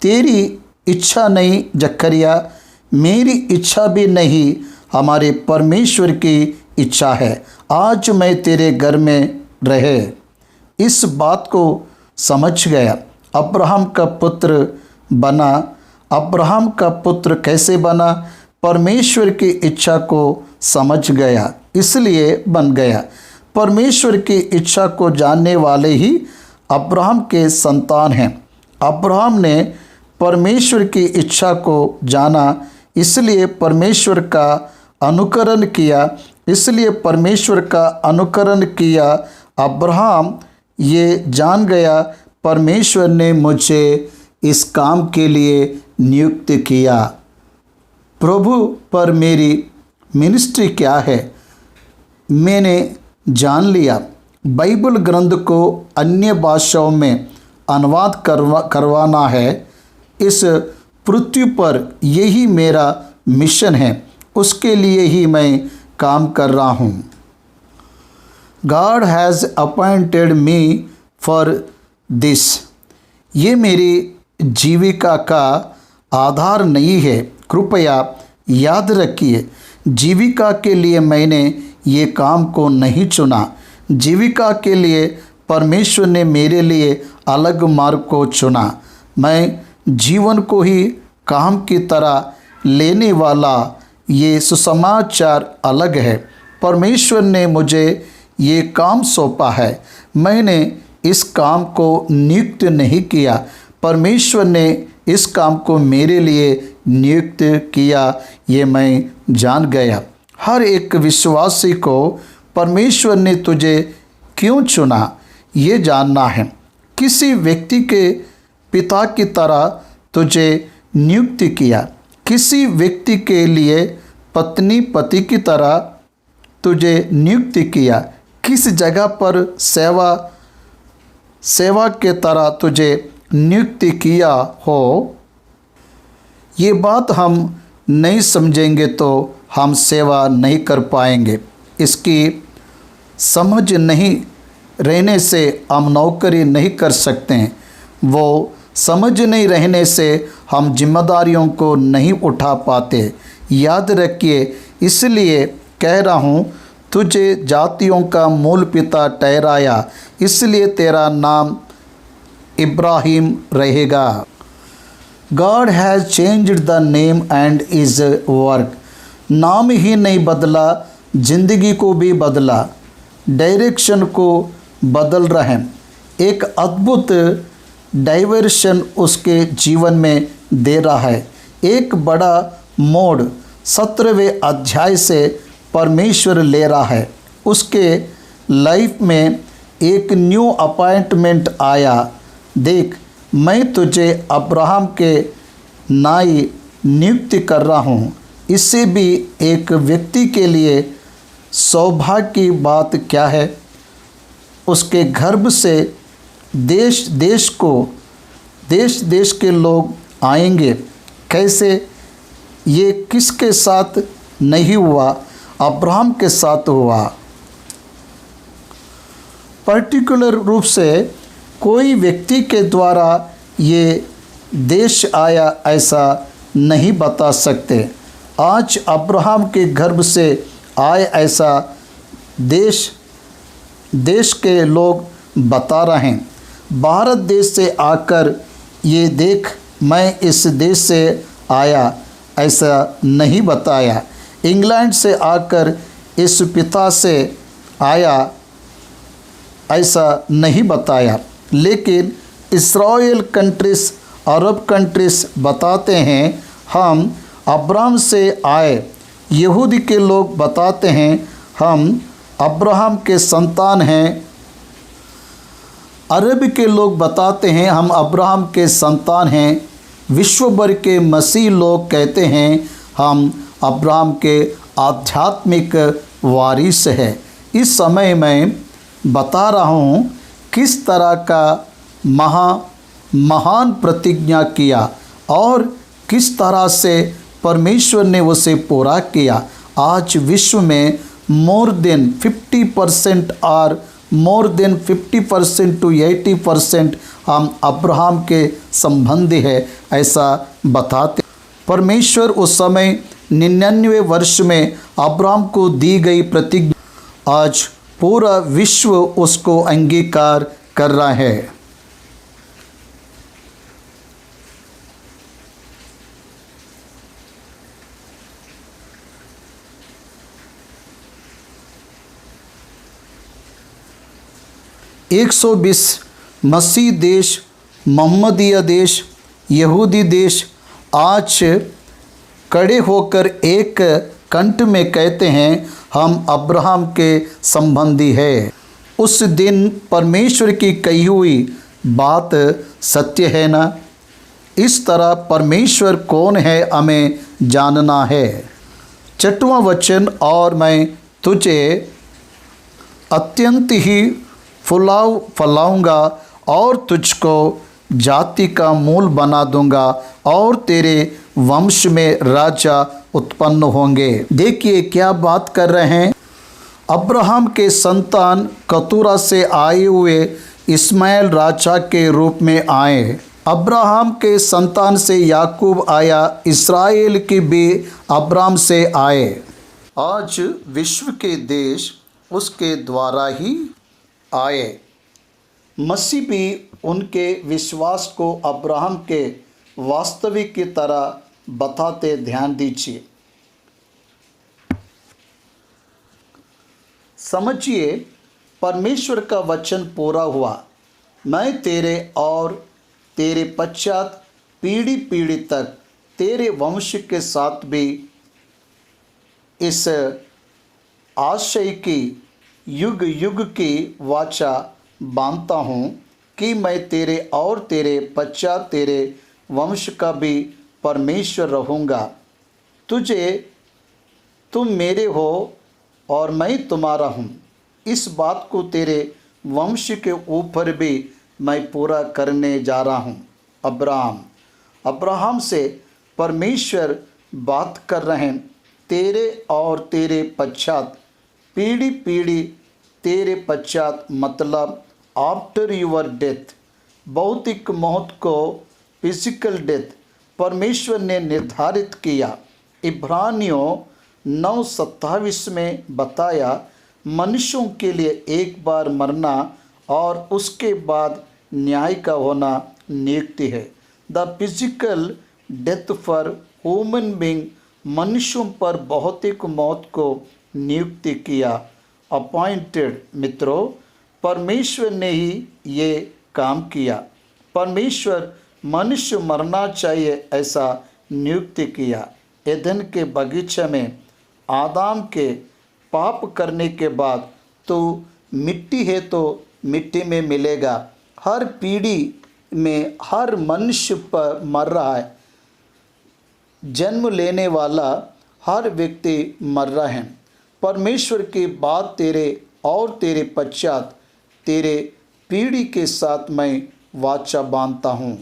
तेरी इच्छा नहीं जकरिया, मेरी इच्छा भी नहीं, हमारे परमेश्वर की इच्छा है आज मैं तेरे घर में रहे। इस बात को समझ गया, अब्राहम का पुत्र बना। अब्राहम का पुत्र कैसे बना? परमेश्वर की इच्छा को समझ गया, इसलिए बन गया। परमेश्वर की इच्छा को जानने वाले ही अब्राहम के संतान हैं। अब्राहम ने परमेश्वर की इच्छा को जाना, इसलिए परमेश्वर का अनुकरण किया, इसलिए परमेश्वर का अनुकरण किया। अब्राहम ये जान गया, परमेश्वर ने मुझे इस काम के लिए नियुक्त किया। प्रभु पर मेरी मिनिस्ट्री क्या है मैंने जान लिया। बाइबल ग्रंथ को अन्य भाषाओं में अनुवाद करवाना है। इस पृथ्वी पर यही मेरा मिशन है, उसके लिए ही मैं काम कर रहा हूँ। God has appointed me for this. ये मेरी जीविका का आधार नहीं है, कृपया याद रखिए, जीविका के लिए मैंने ये काम को नहीं चुना। जीविका के लिए परमेश्वर ने मेरे लिए अलग मार्ग को चुना। मैं जीवन को ही काम की तरह लेने वाला ये सुसमाचार अलग है। परमेश्वर ने मुझे ये काम सौंपा है। मैंने इस काम को नियुक्त नहीं किया, परमेश्वर ने इस काम को मेरे लिए नियुक्त किया, ये मैं जान गया। हर एक विश्वासी को परमेश्वर ने तुझे क्यों चुना ये जानना है। किसी व्यक्ति के पिता की तरह तुझे नियुक्त किया, किसी व्यक्ति के लिए पत्नी पति की तरह तुझे नियुक्त किया, किस जगह पर सेवा के तरह तुझे नियुक्त किया हो। ये बात हम नहीं समझेंगे तो हम सेवा नहीं कर पाएंगे। इसकी समझ नहीं रहने से हम नौकरी नहीं कर सकते हैं। वो समझ नहीं रहने से हम जिम्मेदारियों को नहीं उठा पाते। याद रखिए, इसलिए कह रहा हूँ, तुझे जातियों का मूल पिता ठहराया, इसलिए तेरा नाम इब्राहिम रहेगा। God has changed the name and his work। नाम ही नहीं बदला, जिंदगी को भी बदला, डायरेक्शन को बदल रहे हैं। एक अद्भुत डाइवर्शन उसके जीवन में दे रहा है। एक बड़ा मोड़ 17वें अध्याय से परमेश्वर ले रहा है। उसके लाइफ में एक न्यू अपॉइंटमेंट आया। देख, मैं तुझे अब्राहम के नाई नियुक्त कर रहा हूँ। इससे भी एक व्यक्ति के लिए सौभाग्य की बात क्या है। उसके गर्भ से देश देश के लोग आएंगे। कैसे? ये किसके साथ नहीं हुआ? अब्राहम के साथ हुआ। पर्टिकुलर रूप से कोई व्यक्ति के द्वारा ये देश आया ऐसा नहीं बता सकते। आज अब्राहम के गर्भ से आए ऐसा देश के लोग बता रहे हैं। भारत देश से आकर ये देख मैं इस देश से आया ऐसा नहीं बताया। इंग्लैंड से आकर इस पिता से आया ऐसा नहीं बताया। लेकिन इस्राएल कंट्रीज, अरब कंट्रीज बताते हैं हम अब्राहम से आए। यहूदी के लोग बताते हैं हम अब्राहम के संतान हैं। अरब के लोग बताते हैं हम अब्राहम के संतान हैं। विश्व भर के मसीह लोग कहते हैं हम अब्राहम के आध्यात्मिक वारिस है। इस समय मैं बता रहा हूँ किस तरह का महान प्रतिज्ञा किया और किस तरह से परमेश्वर ने उसे पूरा किया। आज विश्व में मोर देन 50% और मोर देन 50% to 80% हम अब्राहम के संबंधी है ऐसा बताते। परमेश्वर उस समय 99 वर्ष में अब्राहम को दी गई प्रतिज्ञा आज पूरा विश्व उसको अंगीकार कर रहा है। एक 120 मसीह देश, मोहम्मदीय देश, यहूदी देश आज खड़े होकर एक कंठ में कहते हैं हम अब्राहम के संबंधी है। उस दिन परमेश्वर की कही हुई बात सत्य है ना? इस तरह परमेश्वर कौन है हमें जानना है। 6वां वचन, और मैं तुझे अत्यंत ही फैलाऊंगा और तुझको जाति का मूल बना दूंगा और तेरे वंश में राजा उत्पन्न होंगे। देखिए क्या बात कर रहे हैं। अब्राहम के संतान कतूरा से आए हुए इस्माइल राजा के रूप में आए। अब्राहम के संतान से याकूब आया, इस्राएल के भी अब्राम से आए। आज विश्व के देश उसके द्वारा ही आए। मसीह भी उनके विश्वास को अब्राहम के वास्तविक की तरह बताते। ध्यान दीजिए, समझिए, परमेश्वर का वचन पूरा हुआ, मैं तेरे और तेरे पश्चात पीढ़ी पीढ़ी तक तेरे वंश के साथ भी इस आशय की युग युग की वाचा बांधता हूँ कि मैं तेरे और तेरे पश्चात तेरे वंश का भी परमेश्वर रहूँगा। तुम मेरे हो और मैं तुम्हारा हूँ। इस बात को तेरे वंश के ऊपर भी मैं पूरा करने जा रहा हूँ। अब्राहम से परमेश्वर बात कर रहे हैं, तेरे और तेरे पश्चात पीढ़ी पीढ़ी तेरे पश्चात, मतलब आफ्टर यूर डेथ। भौतिक मौत को, फिजिकल डेथ, परमेश्वर ने निर्धारित किया। इब्रानियों 9:27 में बताया, मनुष्यों के लिए एक बार मरना और उसके बाद न्याय का होना नियुक्ति है। The physical death for human being, मनुष्यों पर भौतिक मौत को नियुक्ति किया, अपॉइंटेड। मित्रों, परमेश्वर ने ही ये काम किया। परमेश्वर मनुष्य मरना चाहिए ऐसा नियुक्ति किया। एदन के बगीचे में आदम के पाप करने के बाद तो मिट्टी है तो मिट्टी में मिलेगा। हर पीढ़ी में हर मनुष्य पर मर रहा है। जन्म लेने वाला हर व्यक्ति मर रहा है। परमेश्वर की बात तेरे और तेरे पश्चात तेरे पीढ़ी के साथ मैं वाचा बांधता हूँ।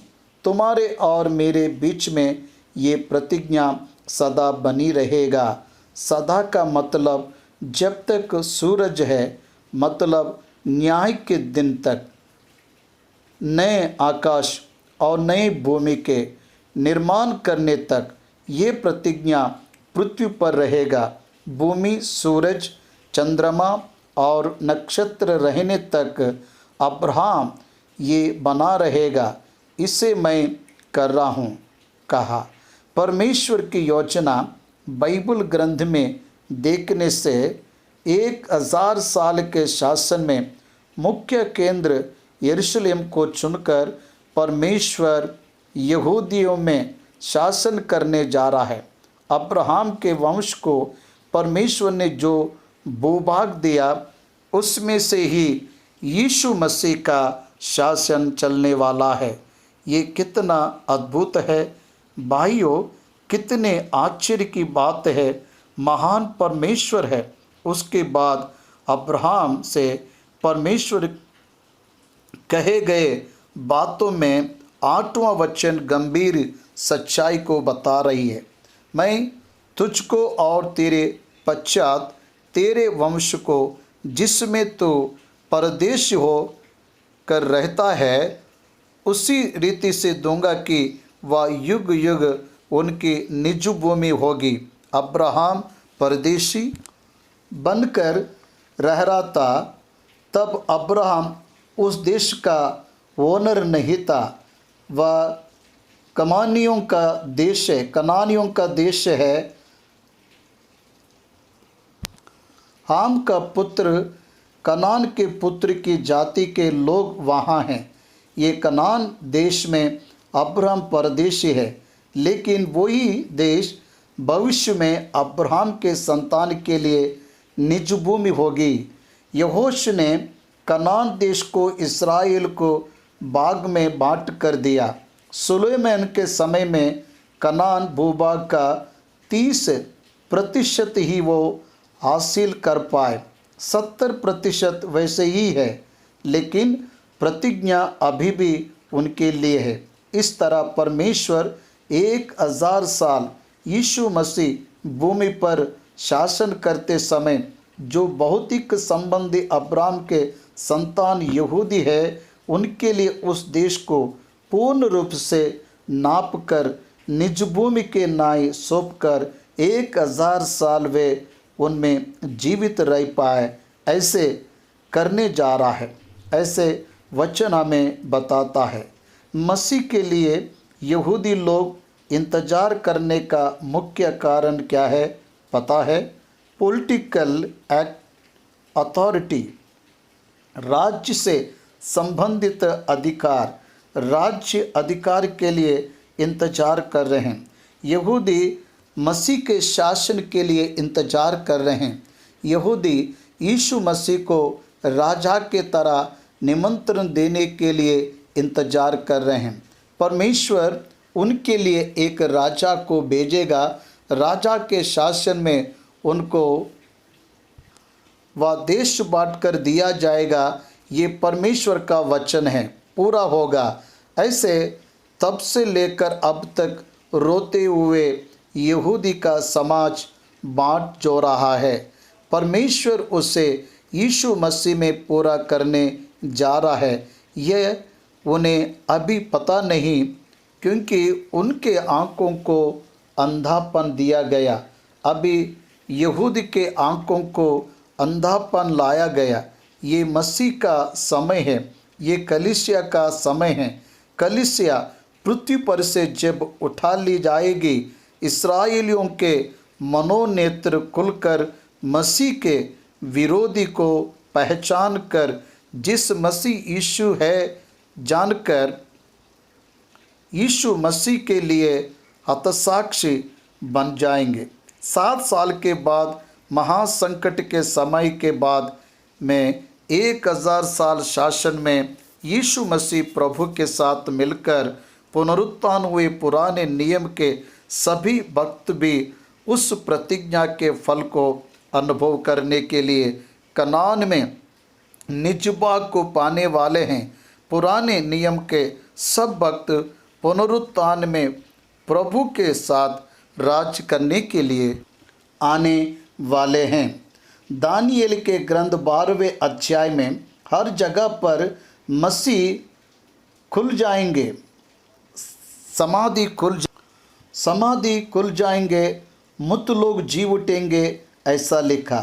तुम्हारे और मेरे बीच में ये प्रतिज्ञा सदा बनी रहेगा। सदा का मतलब जब तक सूरज है, मतलब न्याय के दिन तक, नए आकाश और नई भूमि के निर्माण करने तक ये प्रतिज्ञा पृथ्वी पर रहेगा। भूमि, सूरज, चंद्रमा और नक्षत्र रहने तक अब्राहम ये बना रहेगा। इसे मैं कर रहा हूँ, कहा। परमेश्वर की योजना बाइबल ग्रंथ में देखने से 1000 साल के शासन में मुख्य केंद्र यरूशलेम को चुनकर परमेश्वर यहूदियों में शासन करने जा रहा है। अब्राहम के वंश को परमेश्वर ने जो भूभाग दिया, उसमें से ही यीशु मसीह का शासन चलने वाला है। ये कितना अद्भुत है भाइयों, कितने आश्चर्य की बात है। महान परमेश्वर है। उसके बाद अब्राहम से परमेश्वर कहे गए बातों में 8वां वचन गंभीर सच्चाई को बता रही है। मैं तुझको और तेरे पश्चात तेरे वंश को, जिसमें तू परदेश हो कर रहता है, उसी रीति से दूंगा कि वह युग युग उनकी निज भूमि होगी। अब्राहम परदेशी बनकर रह रहा था। तब अब्राहम उस देश का ओनर नहीं था। वह कनानियों का देश है, कनानियों का देश है। हाम का पुत्र, कनान के पुत्र की जाति के लोग वहाँ हैं। ये कनान देश में अब्राहम परदेशी है, लेकिन वही देश भविष्य में अब्राहम के संतान के लिए निज भूमि होगी। यहोशू ने कनान देश को इस्राएल को भाग में बांट कर दिया। सुलेमान के समय में कनान भूभाग का 30% ही वो हासिल कर पाए। 70% वैसे ही है, लेकिन प्रतिज्ञा अभी भी उनके लिए है। इस तरह परमेश्वर 1000 साल यीशु मसीह भूमि पर शासन करते समय जो भौतिक संबंधी अब्राहम के संतान यहूदी है, उनके लिए उस देश को पूर्ण रूप से नाप कर निज भूमि के नाई सौंप कर 1000 साल वे उनमें जीवित रह पाए, ऐसे करने जा रहा है। ऐसे वचन हमें बताता है। मसीह के लिए यहूदी लोग इंतजार करने का मुख्य कारण क्या है पता है? पॉलिटिकल अथॉरिटी, राज्य से संबंधित अधिकार, राज्य अधिकार के लिए इंतजार कर रहे हैं। यहूदी मसीह के शासन के लिए इंतजार कर रहे हैं। यहूदी यीशु मसीह को राजा के तरह निमंत्रण देने के लिए इंतजार कर रहे हैं। परमेश्वर उनके लिए एक राजा को भेजेगा। राजा के शासन में उनको वह देश बांट कर दिया जाएगा। ये परमेश्वर का वचन है, पूरा होगा। ऐसे तब से लेकर अब तक रोते हुए यहूदी का समाज बांट जो रहा है, परमेश्वर उसे यीशु मसीह में पूरा करने जा रहा है। यह उन्हें अभी पता नहीं, क्योंकि उनके आँखों को अंधापन दिया गया। अभी यहूदी के आँखों को अंधापन लाया गया। ये मसीह का समय है, ये कलीसिया का समय है। कलीसिया पृथ्वी पर से जब उठा ली जाएगी, इस्राएलियों के मनोनेत्र खुलकर मसीह के विरोधी को पहचान कर जिस मसीह यीशु है जानकर यीशु मसीह के लिए हतसाक्षी बन जाएंगे। 7 साल के बाद महासंकट के समय के बाद में 1000 साल शासन में यीशु मसीह प्रभु के साथ मिलकर पुनरुत्थान हुए पुराने नियम के सभी भक्त भी उस प्रतिज्ञा के फल को अनुभव करने के लिए कनान में निजबा को पाने वाले हैं। पुराने नियम के सब भक्त पुनरुत्थान में प्रभु के साथ राज करने के लिए आने वाले हैं। दानियेल के ग्रंथ 12वें अध्याय में हर जगह पर मसीह खुल जाएंगे, समाधि खुल जाएंगे, मृत लोग जी उठेंगे, ऐसा लिखा।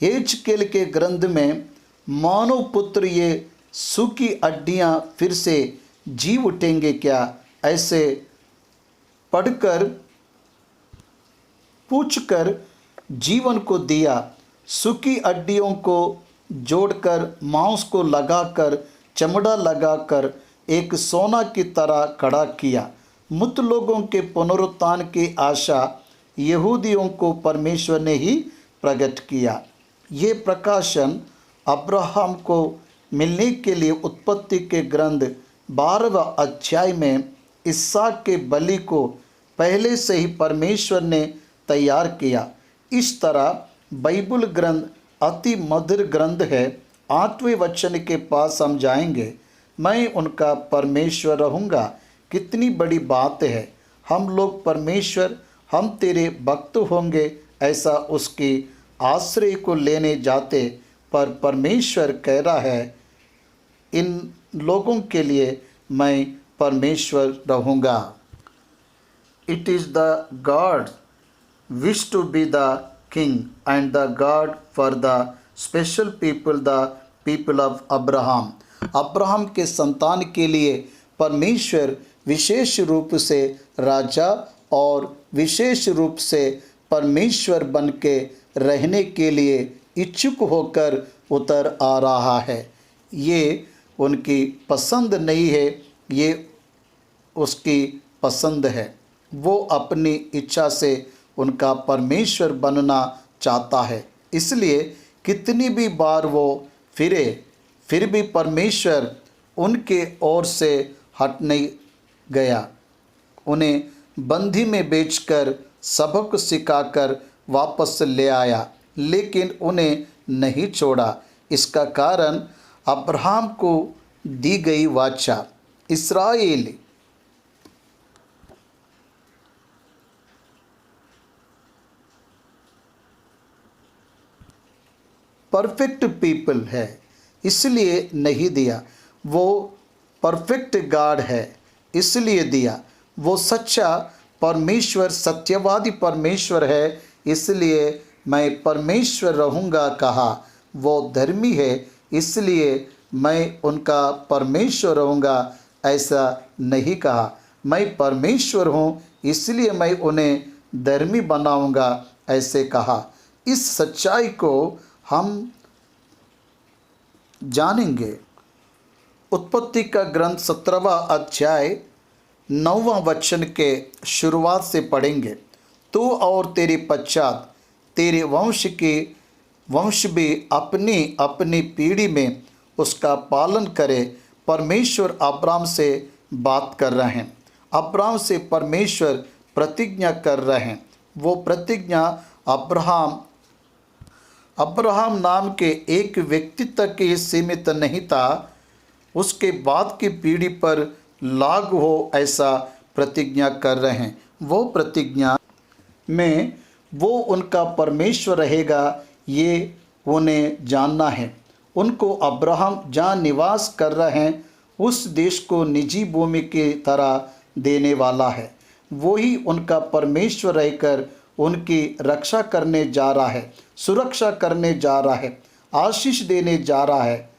हेजकेल के ग्रंथ में मानव पुत्र ये सूखी हड्डियाँ फिर से जी उठेंगे क्या, ऐसे पढ़कर पूछकर जीवन को दिया। सूखी हड्डियों को जोड़कर मांस को लगाकर चमड़ा लगाकर एक सोना की तरह खड़ा किया। मृत लोगों के पुनरुत्थान की आशा यहूदियों को परमेश्वर ने ही प्रकट किया। ये प्रकाशन अब्राहम को मिलने के लिए उत्पत्ति के ग्रंथ 12वें अध्याय में इसहाक के बलि को पहले से ही परमेश्वर ने तैयार किया। इस तरह बाइबल ग्रंथ अति मधुर ग्रंथ है। 8वें वचन के पास हम जाएंगे, मैं उनका परमेश्वर रहूँगा। कितनी बड़ी बात है। हम लोग परमेश्वर, हम तेरे भक्त होंगे, ऐसा उसकी आश्रय को लेने जाते, पर परमेश्वर कह रहा है इन लोगों के लिए मैं परमेश्वर रहूँगा। It is the God wish to be the king and the God for the special people, the people of Abraham. Abraham के संतान के लिए परमेश्वर विशेष रूप से राजा और विशेष रूप से परमेश्वर बन के रहने के लिए इच्छुक होकर उतर आ रहा है। ये उनकी पसंद नहीं है, ये उसकी पसंद है। वो अपनी इच्छा से उनका परमेश्वर बनना चाहता है। इसलिए कितनी भी बार वो फिरे, फिर भी परमेश्वर उनके ओर से हट नहीं गया। उन्हें बंदी में बेचकर सबक सिखाकर वापस ले आया, लेकिन उन्हें नहीं छोड़ा। इसका कारण अब्राहम को दी गई वाचा। इस्राएल परफेक्ट पीपल है, इसलिए नहीं दिया। वो परफेक्ट गॉड है, इसलिए दिया। वो सच्चा परमेश्वर, सत्यवादी परमेश्वर है, इसलिए मैं परमेश्वर रहूँगा कहा। वो धर्मी है, इसलिए मैं उनका परमेश्वर रहूँगा ऐसा नहीं कहा। मैं परमेश्वर हूँ, इसलिए मैं उन्हें धर्मी बनाऊँगा ऐसे कहा। इस सच्चाई को हम जानेंगे। उत्पत्ति का ग्रंथ 17वां अध्याय 9वां वचन के शुरुआत से पढ़ेंगे। तू और तेरे पश्चात तेरे वंश भी अपनी अपनी पीढ़ी में उसका पालन करे। परमेश्वर अब्राहम से बात कर रहे हैं। अब्राहम से परमेश्वर प्रतिज्ञा कर रहे हैं। वो प्रतिज्ञा अब्राहम नाम के एक व्यक्ति तक ही सीमित नहीं था, उसके बाद की पीढ़ी पर लागू हो ऐसा प्रतिज्ञा कर रहे हैं। वो प्रतिज्ञा में वो उनका परमेश्वर रहेगा, ये उन्हें जानना है। उनको अब्राहम जहाँ निवास कर रहे हैं उस देश को निजी भूमि की तरह देने वाला है। वही उनका परमेश्वर रहकर उनकी रक्षा करने जा रहा है, सुरक्षा करने जा रहा है, आशीष देने जा रहा है।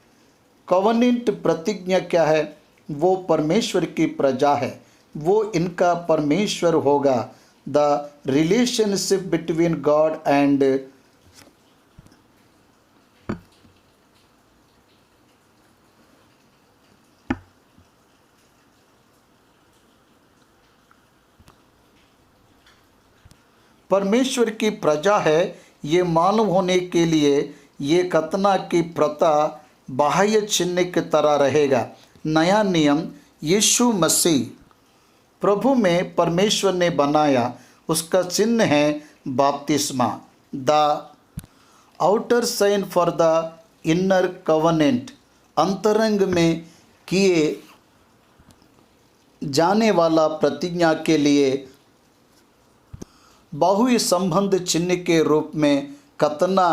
कवनेंट प्रतिज्ञा क्या है? वो परमेश्वर की प्रजा है, वो इनका परमेश्वर होगा। The relationship between God and परमेश्वर की प्रजा है, ये मालूम होने के लिए ये खतना की प्रथा बाह्य चिन्ह की तरह रहेगा। नया नियम यीशु मसीह प्रभु में परमेश्वर ने बनाया, उसका चिन्ह है बपतिस्मा। The outer sign for the inner covenant, अंतरंग में किए जाने वाला प्रतिज्ञा के लिए बहु संबंध चिन्ह के रूप में खतना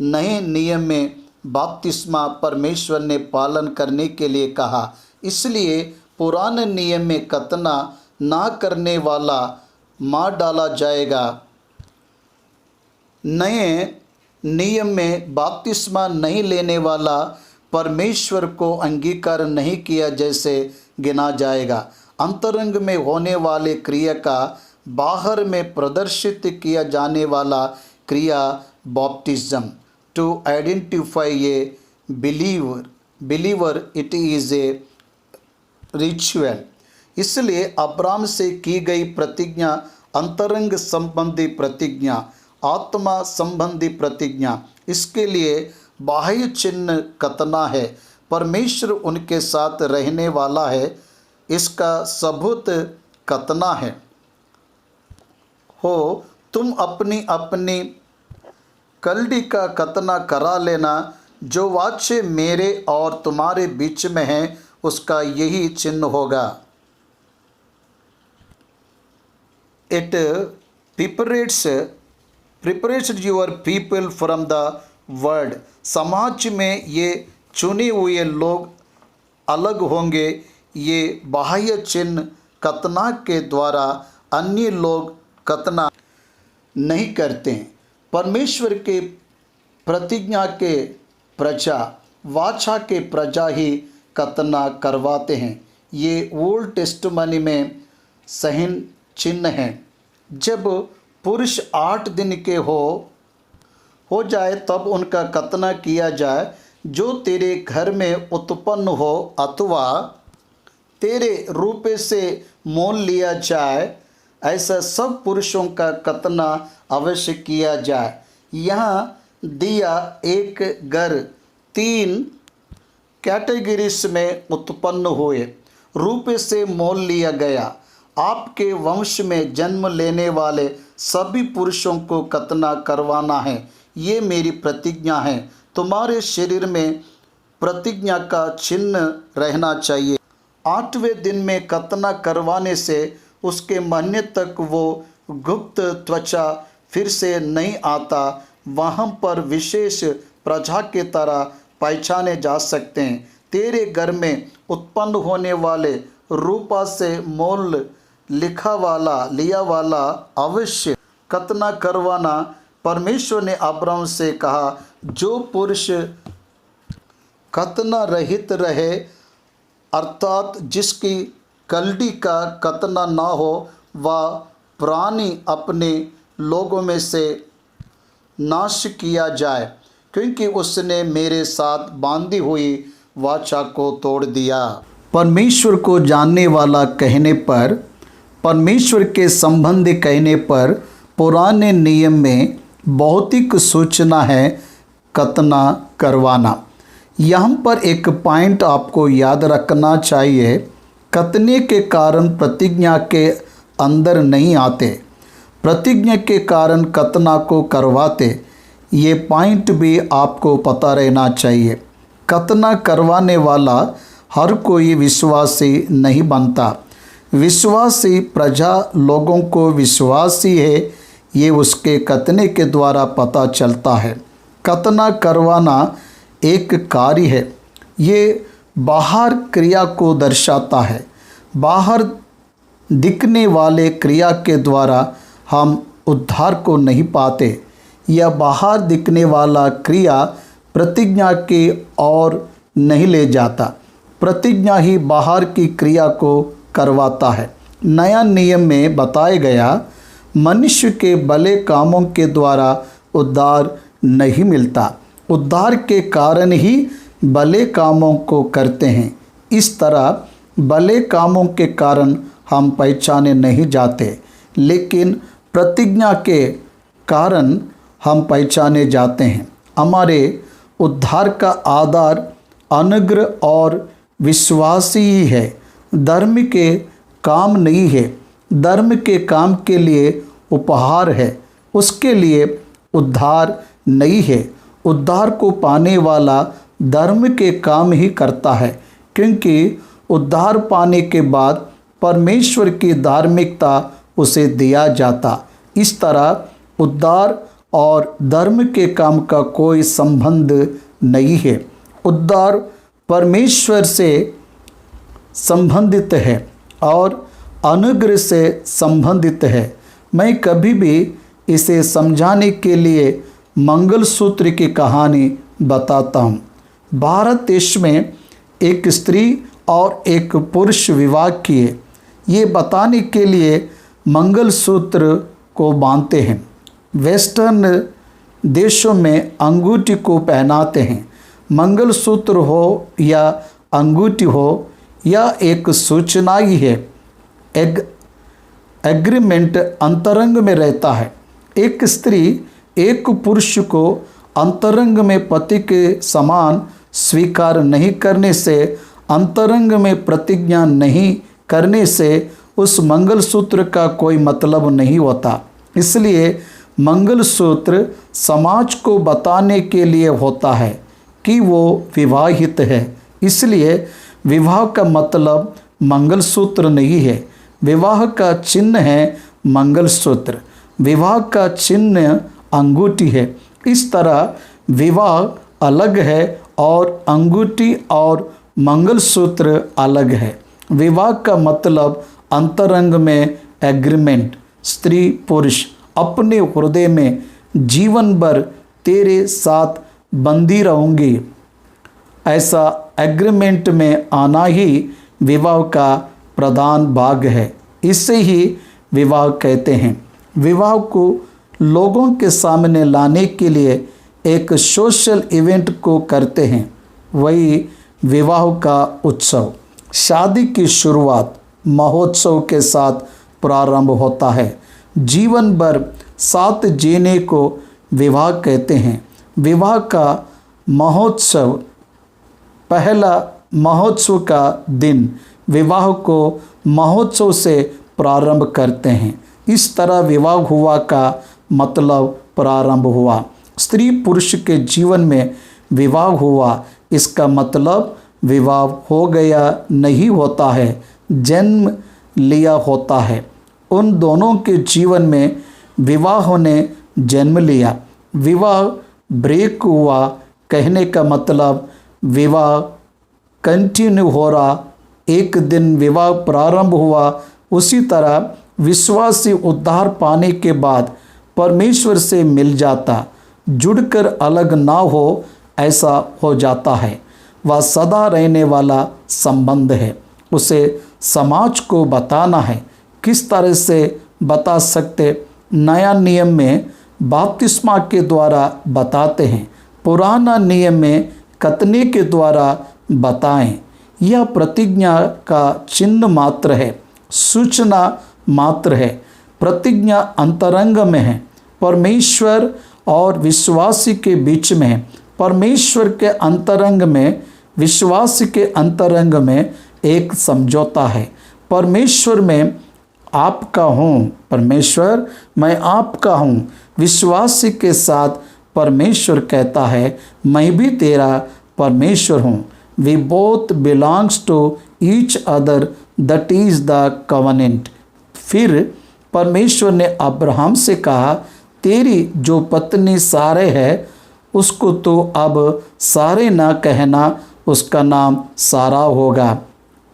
नए नियम में बपतिस्मा परमेश्वर ने पालन करने के लिए कहा। इसलिए पुराने नियम में खतना ना करने वाला मार डाला जाएगा। नए नियम में बपतिस्मा नहीं लेने वाला परमेश्वर को अंगीकार नहीं किया जैसे गिना जाएगा। अंतरंग में होने वाले क्रिया का बाहर में प्रदर्शित किया जाने वाला क्रिया baptism. To identify a believer it is a ritual. इसलिए अब्राहम से की गई प्रतिज्ञा अंतरंग संबंधी प्रतिज्ञा, आत्मा संबंधी प्रतिज्ञा। इसके लिए बाह्य चिन्ह खतना है, परमेश्वर उनके साथ रहने वाला है, इसका सबूत खतना है। हो तुम अपनी अपनी कलड़ी का खतना करा लेना, जो वाचे मेरे और तुम्हारे बीच में है उसका यही चिन्ह होगा। It separates your people from the world. समाज में ये चुने हुए लोग अलग होंगे। ये बाह्य चिन्ह खतना के द्वारा अन्य लोग खतना नहीं करते हैं। परमेश्वर के प्रतिज्ञा के प्रजा, वाचा के प्रजा ही खतना करवाते हैं। ये ओल्ड टेस्टमनी में सहन चिन्ह हैं। जब पुरुष 8 दिन के हो जाए तब उनका खतना किया जाए। जो तेरे घर में उत्पन्न हो अथवा तेरे रूपे से मोल लिया जाए, ऐसा सब पुरुषों का खतना अवश्य किया जाए। यहाँ दिया एक घर 3 कैटेगरीज में उत्पन्न हुए। रूपे से मोल लिया गया। आपके वंश में जन्म लेने वाले सभी पुरुषों को खतना करवाना है। ये मेरी प्रतिज्ञा है। तुम्हारे शरीर में प्रतिज्ञा का चिन्ह रहना चाहिए। 8वें दिन में खतना करवाने से उसके मरने तक वो गुप्त त्वचा फिर से नहीं आता। वहाँ पर विशेष प्रजा के तरह पहचाने जा सकते हैं। तेरे घर में उत्पन्न होने वाले रूपा से मोल लिया वाला अवश्य खतना करवाना। परमेश्वर ने अब्राहम से कहा, जो पुरुष खतना रहित रहे, अर्थात जिसकी कलड़ी का खतना ना हो, वह प्राणी अपने लोगों में से नाश किया जाए, क्योंकि उसने मेरे साथ बांधी हुई वाचा को तोड़ दिया। परमेश्वर को जानने वाला कहने पर, परमेश्वर के संबंधी कहने पर पुराने नियम में भौतिक सूचना है खतना करवाना। यहाँ पर एक पॉइंट आपको याद रखना चाहिए, खतने के कारण प्रतिज्ञा के अंदर नहीं आते, प्रतिज्ञा के कारण खतना को करवाते। ये पॉइंट भी आपको पता रहना चाहिए। खतना करवाने वाला हर कोई विश्वासी नहीं बनता। विश्वासी प्रजा लोगों को विश्वासी है, ये उसके खतने के द्वारा पता चलता है। खतना करवाना एक कार्य है, ये बाहर क्रिया को दर्शाता है। बाहर दिखने वाले क्रिया के द्वारा हम उद्धार को नहीं पाते। यह बाहर दिखने वाला क्रिया प्रतिज्ञा की ओर नहीं ले जाता। प्रतिज्ञा ही बाहर की क्रिया को करवाता है। नया नियम में बताया गया, मनुष्य के भले कामों के द्वारा उद्धार नहीं मिलता, उद्धार के कारण ही भले कामों को करते हैं। इस तरह भले कामों के कारण हम पहचाने नहीं जाते, लेकिन प्रतिज्ञा के कारण हम पहचाने जाते हैं। हमारे उद्धार का आधार अनुग्रह और विश्वास ही है, धर्म के काम नहीं है। धर्म के काम के लिए उपहार है, उसके लिए उद्धार नहीं है। उद्धार को पाने वाला धर्म के काम ही करता है, क्योंकि उद्धार पाने के बाद परमेश्वर की धार्मिकता उसे दिया जाता। इस तरह उद्धार और धर्म के काम का कोई संबंध नहीं है। उद्धार परमेश्वर से संबंधित है और अनुग्रह से संबंधित है। मैं कभी भी इसे समझाने के लिए मंगलसूत्र की कहानी बताता हूँ। भारत देश में एक स्त्री और एक पुरुष विवाह किए, ये बताने के लिए मंगलसूत्र को बांधते हैं। वेस्टर्न देशों में अंगूठी को पहनाते हैं। मंगलसूत्र हो या अंगूठी हो, यह एक सूचना ही है। एग्रीमेंट अंतरंग में रहता है। एक स्त्री एक पुरुष को अंतरंग में पति के समान स्वीकार नहीं करने से, अंतरंग में प्रतिज्ञा नहीं करने से उस मंगलसूत्र का कोई मतलब नहीं होता। इसलिए मंगलसूत्र समाज को बताने के लिए होता है कि वो विवाहित है। इसलिए विवाह का मतलब मंगलसूत्र नहीं है, विवाह का चिन्ह है मंगलसूत्र, विवाह का चिन्ह अंगूठी है। इस तरह विवाह अलग है और अंगूठी और मंगलसूत्र अलग है। विवाह का मतलब अंतरंग में एग्रीमेंट। स्त्री पुरुष अपने हृदय में जीवन भर तेरे साथ बंधी रहूंगी, ऐसा एग्रीमेंट में आना ही विवाह का प्रधान भाग है। इसे ही विवाह कहते हैं। विवाह को लोगों के सामने लाने के लिए एक सोशल इवेंट को करते हैं, वही विवाह का उत्सव। शादी की शुरुआत महोत्सव के साथ प्रारंभ होता है। जीवन भर साथ जीने को विवाह कहते हैं। विवाह का महोत्सव, पहला महोत्सव का दिन विवाह को महोत्सव से प्रारंभ करते हैं। इस तरह विवाह हुआ का मतलब प्रारंभ हुआ। स्त्री पुरुष के जीवन में विवाह हुआ, इसका मतलब विवाह हो गया नहीं होता है, जन्म लिया होता है। उन दोनों के जीवन में विवाह ने जन्म लिया। विवाह ब्रेक हुआ कहने का मतलब विवाह कंटिन्यू हो रहा एक दिन विवाह प्रारंभ हुआ, उसी तरह विश्वासी उद्धार पाने के बाद परमेश्वर से मिल जाता, जुड़कर अलग ना हो ऐसा हो जाता है। वह सदा रहने वाला संबंध है। उसे समाज को बताना है। किस तरह से बता सकते? नया नियम में बपतिस्मा के द्वारा बताते हैं, पुराना नियम में खतने के द्वारा बताएं। यह प्रतिज्ञा का चिन्ह मात्र है, सूचना मात्र है। प्रतिज्ञा अंतरंग में है, परमेश्वर और विश्वासी के बीच में है। परमेश्वर के अंतरंग में, विश्वासी के अंतरंग में एक समझौता है। परमेश्वर में आपका हूँ, परमेश्वर मैं आपका हूँ। विश्वासी के साथ परमेश्वर कहता है मैं भी तेरा परमेश्वर हूँ। We both belongs to each other, that is the covenant. फिर परमेश्वर ने अब्राहम से कहा, तेरी जो पत्नी सारे है उसको तो अब सारे ना कहना, उसका नाम सारा होगा।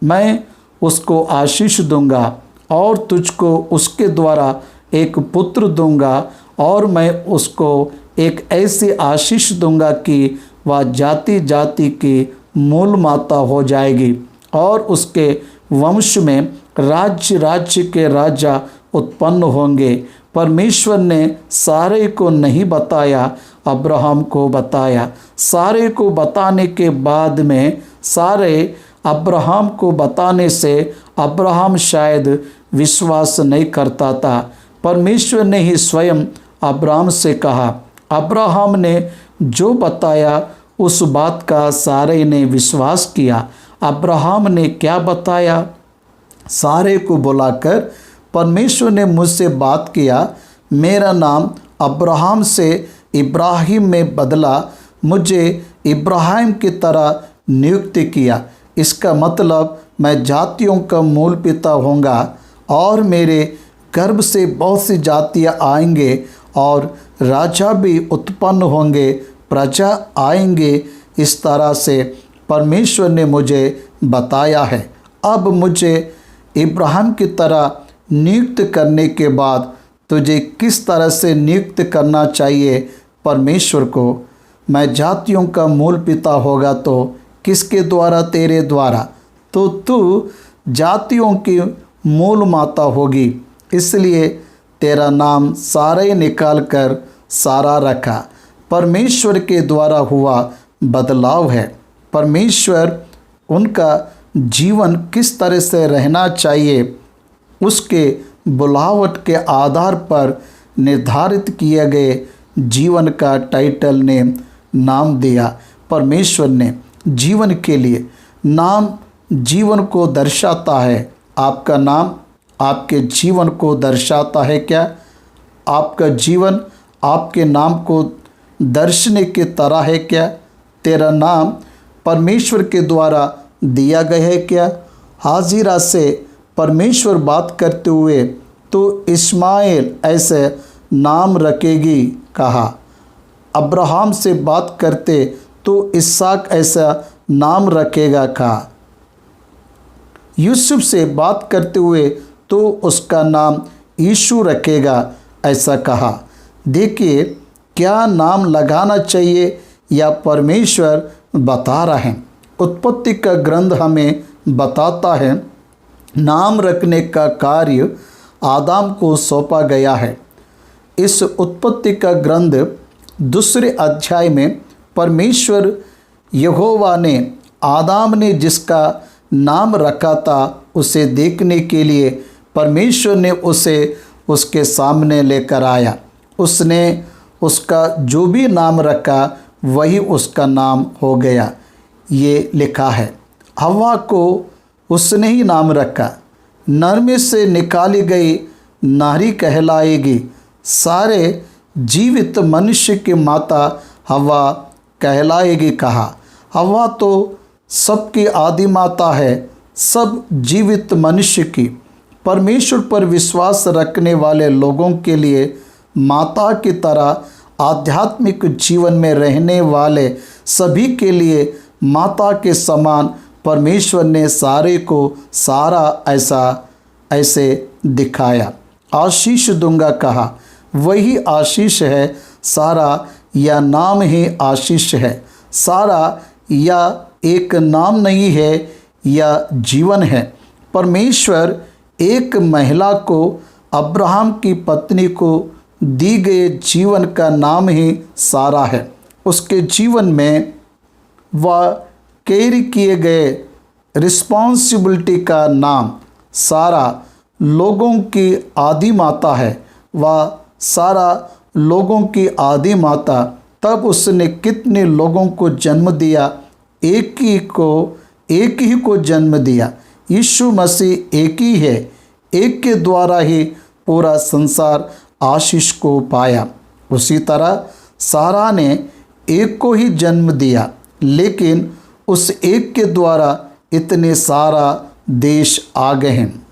मैं उसको आशीष दूंगा और तुझको उसके द्वारा एक पुत्र दूंगा, और मैं उसको एक ऐसी आशीष दूंगा कि वह जाति जाति की मूल माता हो जाएगी, और उसके वंश में राज्य राज्य के राजा उत्पन्न होंगे। परमेश्वर ने सारे को नहीं बताया, अब्राहम को बताया। सारे को बताने के बाद में, सारे अब्राहम को बताने से अब्राहम शायद विश्वास नहीं करता था। परमेश्वर ने ही स्वयं अब्राहम से कहा। अब्राहम ने जो बताया उस बात का सारे ने विश्वास किया। अब्राहम ने क्या बताया? सारे को बुलाकर, परमेश्वर ने मुझसे बात किया, मेरा नाम अब्राहम से इब्राहिम में बदला, मुझे इब्राहिम की तरह नियुक्त किया। इसका मतलब मैं जातियों का मूल पिता होऊंगा, और मेरे गर्भ से बहुत सी जातियाँ आएंगे, और राजा भी उत्पन्न होंगे, प्रजा आएंगे। इस तरह से परमेश्वर ने मुझे बताया है। अब मुझे इब्राहिम की तरह नियुक्त करने के बाद तुझे किस तरह से नियुक्त करना चाहिए परमेश्वर को? मैं जातियों का मूल पिता होगा तो किसके द्वारा? तेरे द्वारा। तो तू जातियों की मूल माता होगी, इसलिए तेरा नाम सारे निकाल कर सारा रखा। परमेश्वर के द्वारा हुआ बदलाव है। परमेश्वर उनका जीवन किस तरह से रहना चाहिए उसके बुलावट के आधार पर निर्धारित किए गए जीवन का टाइटल ने नाम दिया। परमेश्वर ने जीवन के लिए नाम जीवन को दर्शाता है। आपका नाम आपके जीवन को दर्शाता है क्या? आपका जीवन आपके नाम को दर्शने की तरह है क्या? तेरा नाम परमेश्वर के द्वारा दिया गया है क्या? हाजिरा से परमेश्वर बात करते हुए तो इस्माइल ऐसे नाम रखेगी कहा। अब्राहम से बात करते तो इसहाक ऐसा नाम रखेगा कहा। यूसुफ से बात करते हुए तो उसका नाम यीशु रखेगा ऐसा कहा। देखिए क्या नाम लगाना चाहिए या परमेश्वर बता रहे हैं। उत्पत्ति का ग्रंथ हमें बताता है नाम रखने का कार्य आदम को सौंपा गया है। इस उत्पत्ति का ग्रंथ 2 अध्याय में परमेश्वर यहोवा ने आदम ने जिसका नाम रखा था उसे देखने के लिए परमेश्वर ने उसे उसके सामने लेकर आया। उसने उसका जो भी नाम रखा वही उसका नाम हो गया। ये लिखा है। हव्वा को उसने ही नाम रखा। नर में से निकाली गई नारी कहलाएगी। सारे जीवित मनुष्य की माता हव्वा कहलाएगी कहा। हव्वा तो सबकी आदि माता है, सब जीवित मनुष्य की। परमेश्वर पर विश्वास रखने वाले लोगों के लिए माता की तरह आध्यात्मिक जीवन में रहने वाले सभी के लिए माता के समान परमेश्वर ने सारे को सारा ऐसे दिखाया। आशीष दूंगा कहा, वही आशीष है। सारा या नाम ही आशीष है। सारा या एक नाम नहीं है या जीवन है। परमेश्वर एक महिला को, अब्राहम की पत्नी को दी गए जीवन का नाम ही सारा है। उसके जीवन में वह कैरी किए गए रिस्पॉन्सिबिलिटी का नाम सारा लोगों की आदि माता है। वह सारा लोगों की आदि माता, तब उसने कितने लोगों को जन्म दिया? एक ही को जन्म दिया। यीशु मसीह एक ही है। एक के द्वारा ही पूरा संसार आशीष को पाया। उसी तरह सारा ने एक को ही जन्म दिया, लेकिन उस एक के द्वारा इतने सारा देश आ गए हैं।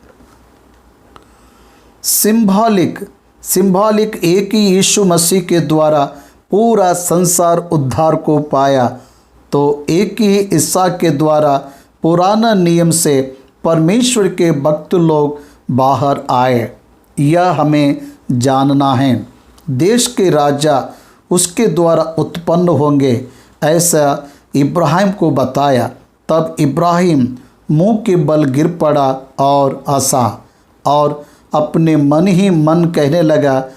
सिंबॉलिक एक ही यीशु मसीह के द्वारा पूरा संसार उद्धार को पाया, तो एक ही ईसा के द्वारा पुराना नियम से परमेश्वर के भक्त लोग बाहर आए। यह हमें जानना है। देश के राजा उसके द्वारा उत्पन्न होंगे, ऐसा इब्राहिम को बताया। तब इब्राहिम मुंह के बल गिर पड़ा और हंसा और अपने मन ही मन कहने लगा,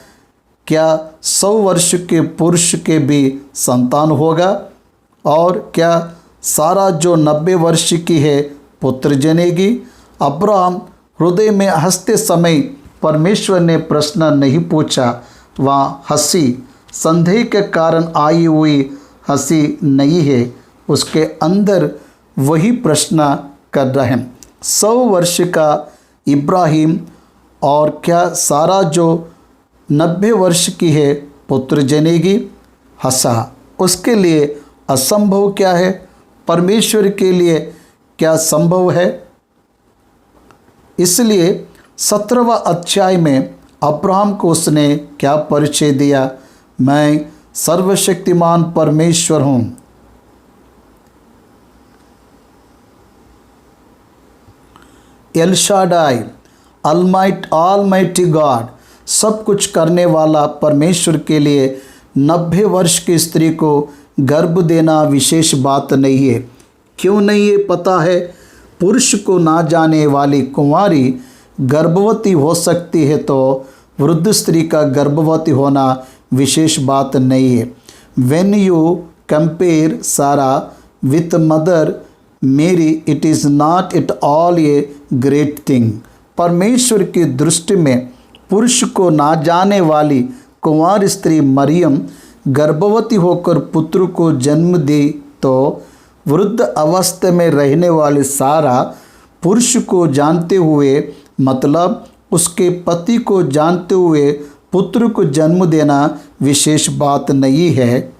क्या 100 वर्ष के पुरुष के भी संतान होगा? और क्या सारा जो 90 वर्ष की है पुत्र जनेगी? अब्राहम हृदय में हंसते समय परमेश्वर ने प्रश्न नहीं पूछा, वहाँ हंसी संदेह के कारण आई हुई हंसी नहीं है। उसके अंदर वही प्रश्न कर रहे हैं, 100 वर्ष का इब्राहिम और क्या सारा जो 90 वर्ष की है पुत्र जनेगी? हंसा। उसके लिए असंभव क्या है? परमेश्वर के लिए क्या संभव है? इसलिए 17वां अध्याय में अब्राहम को उसने क्या परिचय दिया? मैं सर्वशक्तिमान परमेश्वर हूँ। एल शाडाई, ऑलमाइटी गॉड, सब कुछ करने वाला परमेश्वर के लिए 90 वर्ष की स्त्री को गर्भ देना विशेष बात नहीं है। क्यों नहीं है पता है? पुरुष को ना जाने वाली कुंवारी गर्भवती हो सकती है, तो वृद्ध स्त्री का गर्भवती होना विशेष बात नहीं है। व्हेन यू कंपेयर सारा विथ मदर मेरी, it is not at all a great thing. परमेश्वर की दृष्टि में पुरुष को ना जाने वाली कुंवार स्त्री मरियम गर्भवती होकर पुत्र को जन्म दी, तो वृद्ध अवस्था में रहने वाले सारा पुरुष को जानते हुए, मतलब उसके पति को जानते हुए पुत्र को जन्म देना विशेष बात नहीं है।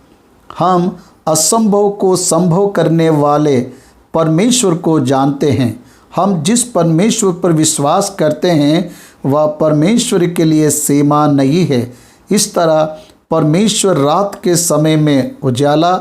हम असंभव को संभव करने वाले परमेश्वर को जानते हैं। हम जिस परमेश्वर पर विश्वास करते हैं वह परमेश्वर के लिए सीमा नहीं है। इस तरह परमेश्वर रात के समय में उजाला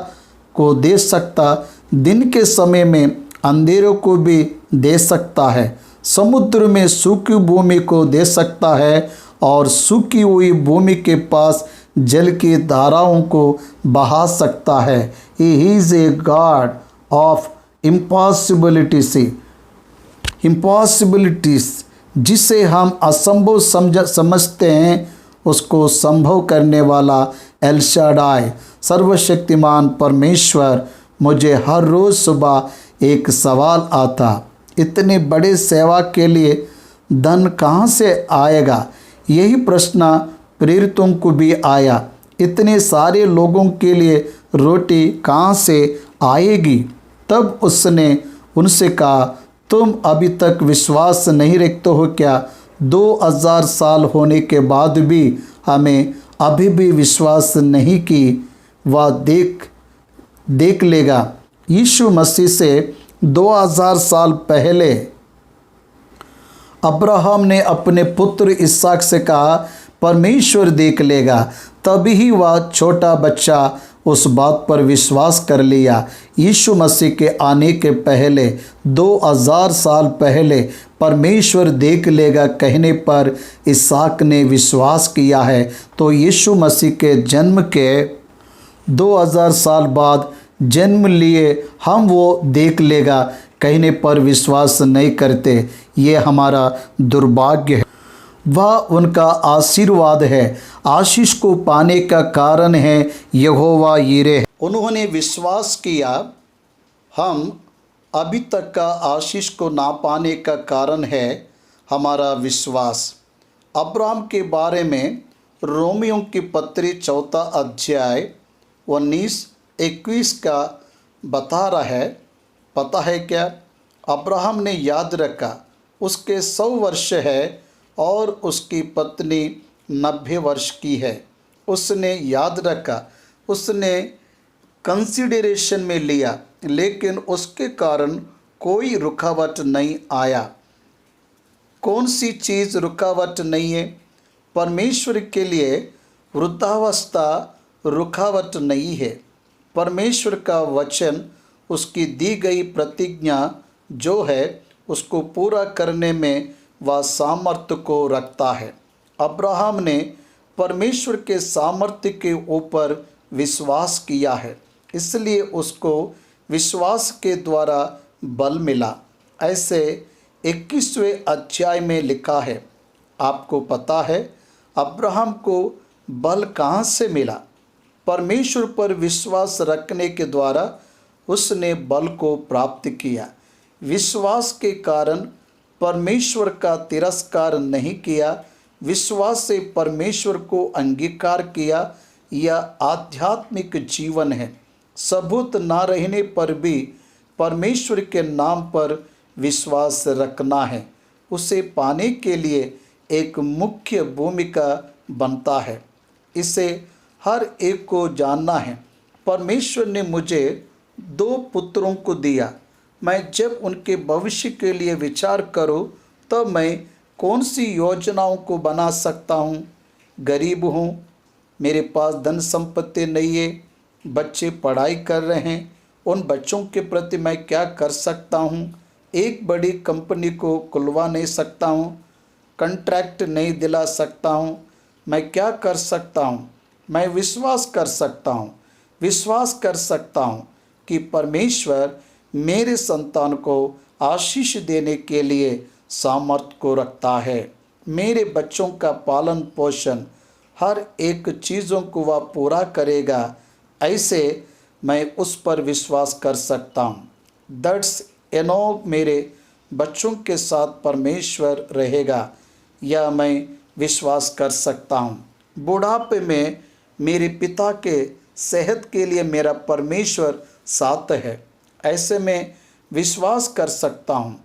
को दे सकता, दिन के समय में अंधेरों को भी दे सकता है, समुद्र में सूखी भूमि को दे सकता है और सूखी हुई भूमि के पास जल की धाराओं को बहा सकता है। He is a God of impossibilities. जिसे हम असंभव समझते हैं उसको संभव करने वाला एल शाडाई, सर्वशक्तिमान परमेश्वर। मुझे हर रोज़ सुबह एक सवाल आता, इतने बड़े सेवा के लिए धन कहाँ से आएगा? यही प्रश्न प्रेरितों को भी आया, इतने सारे लोगों के लिए रोटी कहाँ से आएगी? तब उसने उनसे कहा, तुम अभी तक विश्वास नहीं रखते हो क्या? 2000 साल होने के बाद भी हमें अभी भी विश्वास नहीं कि वह देख लेगा। यीशु मसीह से 2000 साल पहले अब्राहम ने अपने पुत्र इसहाक से कहा, परमेश्वर देख लेगा। तभी वह छोटा बच्चा उस बात पर विश्वास कर लिया। यीशु मसीह के आने के पहले 2000 साल पहले परमेश्वर देख लेगा कहने पर इसहाक ने विश्वास किया है। तो यीशु मसीह के जन्म के 2000 साल बाद जन्म लिए हम वो देख लेगा कहने पर विश्वास नहीं करते। ये हमारा दुर्भाग्य है। वह उनका आशीर्वाद है, आशीष को पाने का कारण है यहोवा यीरे। उन्होंने विश्वास किया। हम अभी तक का आशीष को ना पाने का कारण है हमारा विश्वास। अब्राहम के बारे में रोमियों की पत्री 4 अध्याय 19-21 का बता रहा है। पता है क्या? अब्राहम ने याद रखा उसके 100 वर्ष है और उसकी पत्नी 90 वर्ष की है। उसने याद रखा, उसने कंसिडरेशन में लिया, लेकिन उसके कारण कोई रुकावट नहीं आया। कौन सी चीज़ रुकावट नहीं है? परमेश्वर के लिए वृद्धावस्था रुकावट नहीं है। परमेश्वर का वचन, उसकी दी गई प्रतिज्ञा जो है उसको पूरा करने में वह सामर्थ्य को रखता है। अब्राहम ने परमेश्वर के सामर्थ्य के ऊपर विश्वास किया है, इसलिए उसको विश्वास के द्वारा बल मिला। ऐसे 21वें अध्याय में लिखा है। आपको पता है अब्राहम को बल कहाँ से मिला? परमेश्वर पर विश्वास रखने के द्वारा उसने बल को प्राप्त किया। विश्वास के कारण परमेश्वर का तिरस्कार नहीं किया, विश्वास से परमेश्वर को अंगीकार किया। यह आध्यात्मिक जीवन है। सबूत ना रहने पर भी परमेश्वर के नाम पर विश्वास रखना है। उसे पाने के लिए एक मुख्य भूमिका बनता है। इसे हर एक को जानना है। परमेश्वर ने मुझे 2 पुत्रों को दिया। मैं जब उनके भविष्य के लिए विचार करूं तब मैं कौन सी योजनाओं को बना सकता हूं? गरीब हूं, मेरे पास धन संपत्ति नहीं है, बच्चे पढ़ाई कर रहे हैं, उन बच्चों के प्रति मैं क्या कर सकता हूं? एक बड़ी कंपनी को खुलवा नहीं सकता हूं, कॉन्ट्रैक्ट नहीं दिला सकता हूं, मैं क्या कर सकता हूं? मैं विश्वास कर सकता हूं, विश्वास कर सकता हूं कि परमेश्वर मेरे संतान को आशीष देने के लिए सामर्थ्य को रखता है। मेरे बच्चों का पालन पोषण हर एक चीज़ों को वह पूरा करेगा। ऐसे मैं उस पर विश्वास कर सकता हूँ। दैट्स एनो, मेरे बच्चों के साथ परमेश्वर रहेगा, यह मैं विश्वास कर सकता हूँ। बुढ़ापे में मेरे पिता के सेहत के लिए मेरा परमेश्वर साथ है, ऐसे में विश्वास कर सकता हूँ।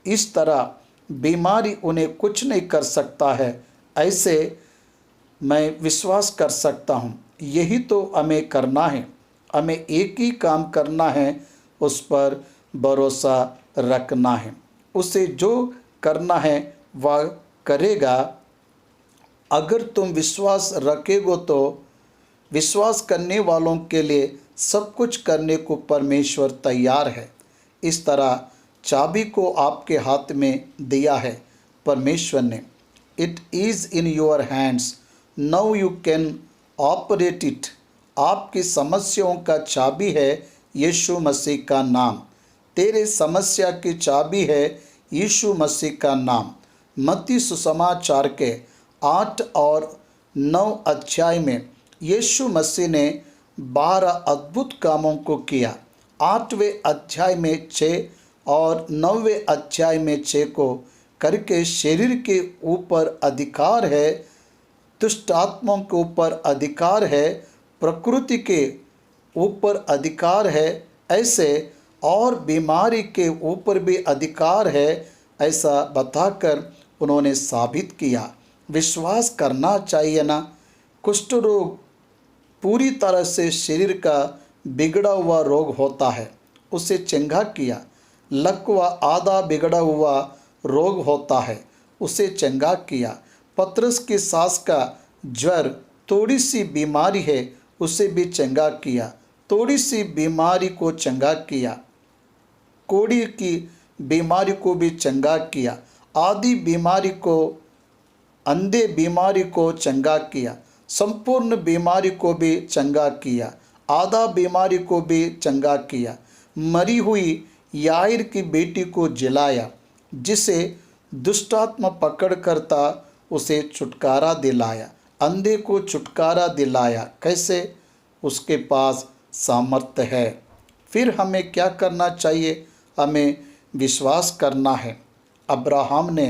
इस तरह बीमारी उन्हें कुछ नहीं कर सकता है, ऐसे मैं विश्वास कर सकता हूँ। यही तो हमें करना है। हमें एक ही काम करना है, उस पर भरोसा रखना है। उसे जो करना है वह करेगा। अगर तुम विश्वास रखोगे तो विश्वास करने वालों के लिए सब कुछ करने को परमेश्वर तैयार है। इस तरह चाबी को आपके हाथ में दिया है परमेश्वर ने। It is in your hands, now you can operate it. आपकी समस्याओं का चाबी है यीशु मसीह का नाम। तेरे समस्या की चाबी है यीशु मसीह का नाम। मत्ती सुसमाचार के 8 और 9 अध्याय में यीशु मसीह ने 12 अद्भुत कामों को किया। 8वें अध्याय में 6 और 9वें अध्याय में 6 को करके शरीर के ऊपर अधिकार है, दुष्ट आत्माओं के ऊपर अधिकार है, प्रकृति के ऊपर अधिकार है, ऐसे और बीमारी के ऊपर भी अधिकार है, ऐसा बताकर उन्होंने साबित किया। विश्वास करना चाहिए ना। कुष्ठ रोग पूरी तरह से शरीर का बिगड़ा हुआ रोग होता है, उसे चंगा किया। लकवा आधा बिगड़ा हुआ रोग होता है, उसे चंगा किया। पतरस की सांस का ज्वर थोड़ी सी बीमारी है, उसे भी चंगा किया। थोड़ी सी बीमारी को चंगा किया, कोढ़ी की बीमारी को भी चंगा किया, आधी बीमारी को, अंधे बीमारी को चंगा किया, संपूर्ण बीमारी को भी चंगा किया, आधा बीमारी को भी चंगा किया। मरी हुई याईर की बेटी को जिलाया, जिसे दुष्टात्मा पकड़ करता उसे छुटकारा दिलाया, अंधे को छुटकारा दिलाया। कैसे? उसके पास सामर्थ्य है। फिर हमें क्या करना चाहिए? हमें विश्वास करना है। अब्राहम ने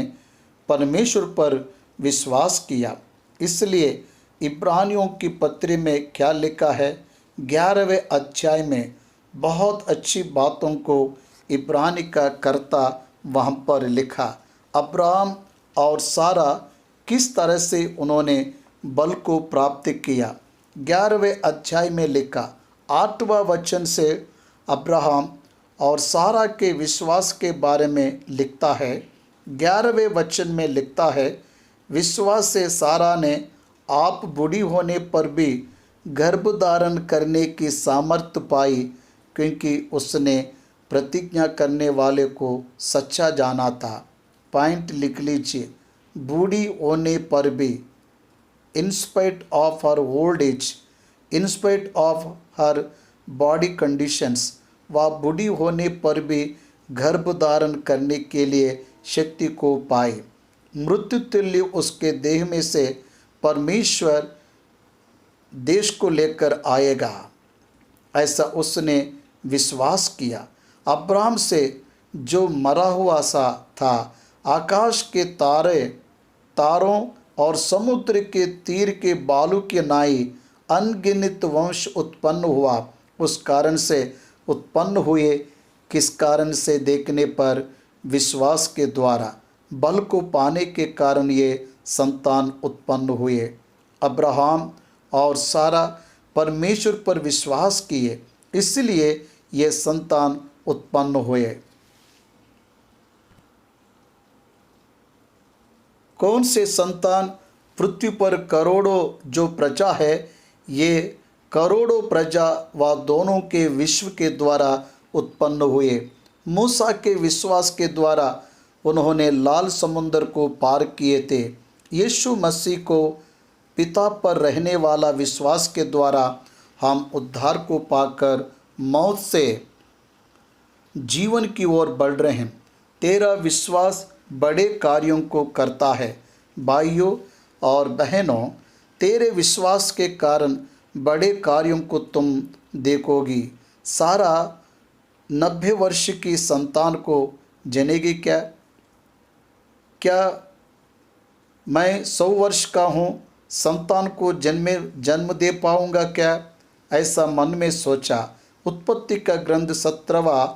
परमेश्वर पर विश्वास किया, इसलिए इब्रानियों की पत्री में क्या लिखा है? 11वें अध्याय में बहुत अच्छी बातों को इब्रानी का कर्ता वहाँ पर लिखा। अब्राहम और सारा किस तरह से उन्होंने बल को प्राप्त किया। 11वें अध्याय में लिखा 8वां वचन से अब्राहम और सारा के विश्वास के बारे में लिखता है। 11वें वचन में लिखता है, विश्वास से सारा ने आप बूढ़ी होने पर भी गर्भ धारण करने की सामर्थ्य पाई, क्योंकि उसने प्रतिज्ञा करने वाले को सच्चा जाना था। पॉइंट लिख लीजिए, बूढ़ी होने पर भी, in spite of her old age, in spite of her body conditions, वह बूढ़ी होने पर भी गर्भ धारण करने के लिए शक्ति को पाए। मृत्यु तुल्य उसके देह में से परमेश्वर देश को लेकर आएगा, ऐसा उसने विश्वास किया। अब्राहम से जो मरा हुआ सा था, आकाश के तारों और समुद्र के तीर के बालू के नाई अनगिनत वंश उत्पन्न हुआ। उस कारण से उत्पन्न हुए, किस कारण से? देखने पर विश्वास के द्वारा, बल को पाने के कारण ये संतान उत्पन्न हुए। अब्राहम और सारा परमेश्वर पर विश्वास किए, इसलिए ये संतान उत्पन्न हुए। कौन से संतान? पृथ्वी पर करोड़ों जो प्रजा है, ये करोड़ों प्रजा व दोनों के विश्व के द्वारा उत्पन्न हुए। मूसा के विश्वास के द्वारा उन्होंने लाल समुद्र को पार किए थे। यीशु मसीह को पिता पर रहने वाला विश्वास के द्वारा हम उद्धार को पाकर मौत से जीवन की ओर बढ़ रहे हैं। तेरा विश्वास बड़े कार्यों को करता है। भाइयों और बहनों, तेरे विश्वास के कारण बड़े कार्यों को तुम देखोगी। सारा 90 वर्ष की संतान को जनेगी क्या? क्या मैं 100 वर्ष का हूँ, संतान को जन्म दे पाऊँगा क्या? ऐसा मन में सोचा। उत्पत्ति का ग्रंथ 17वां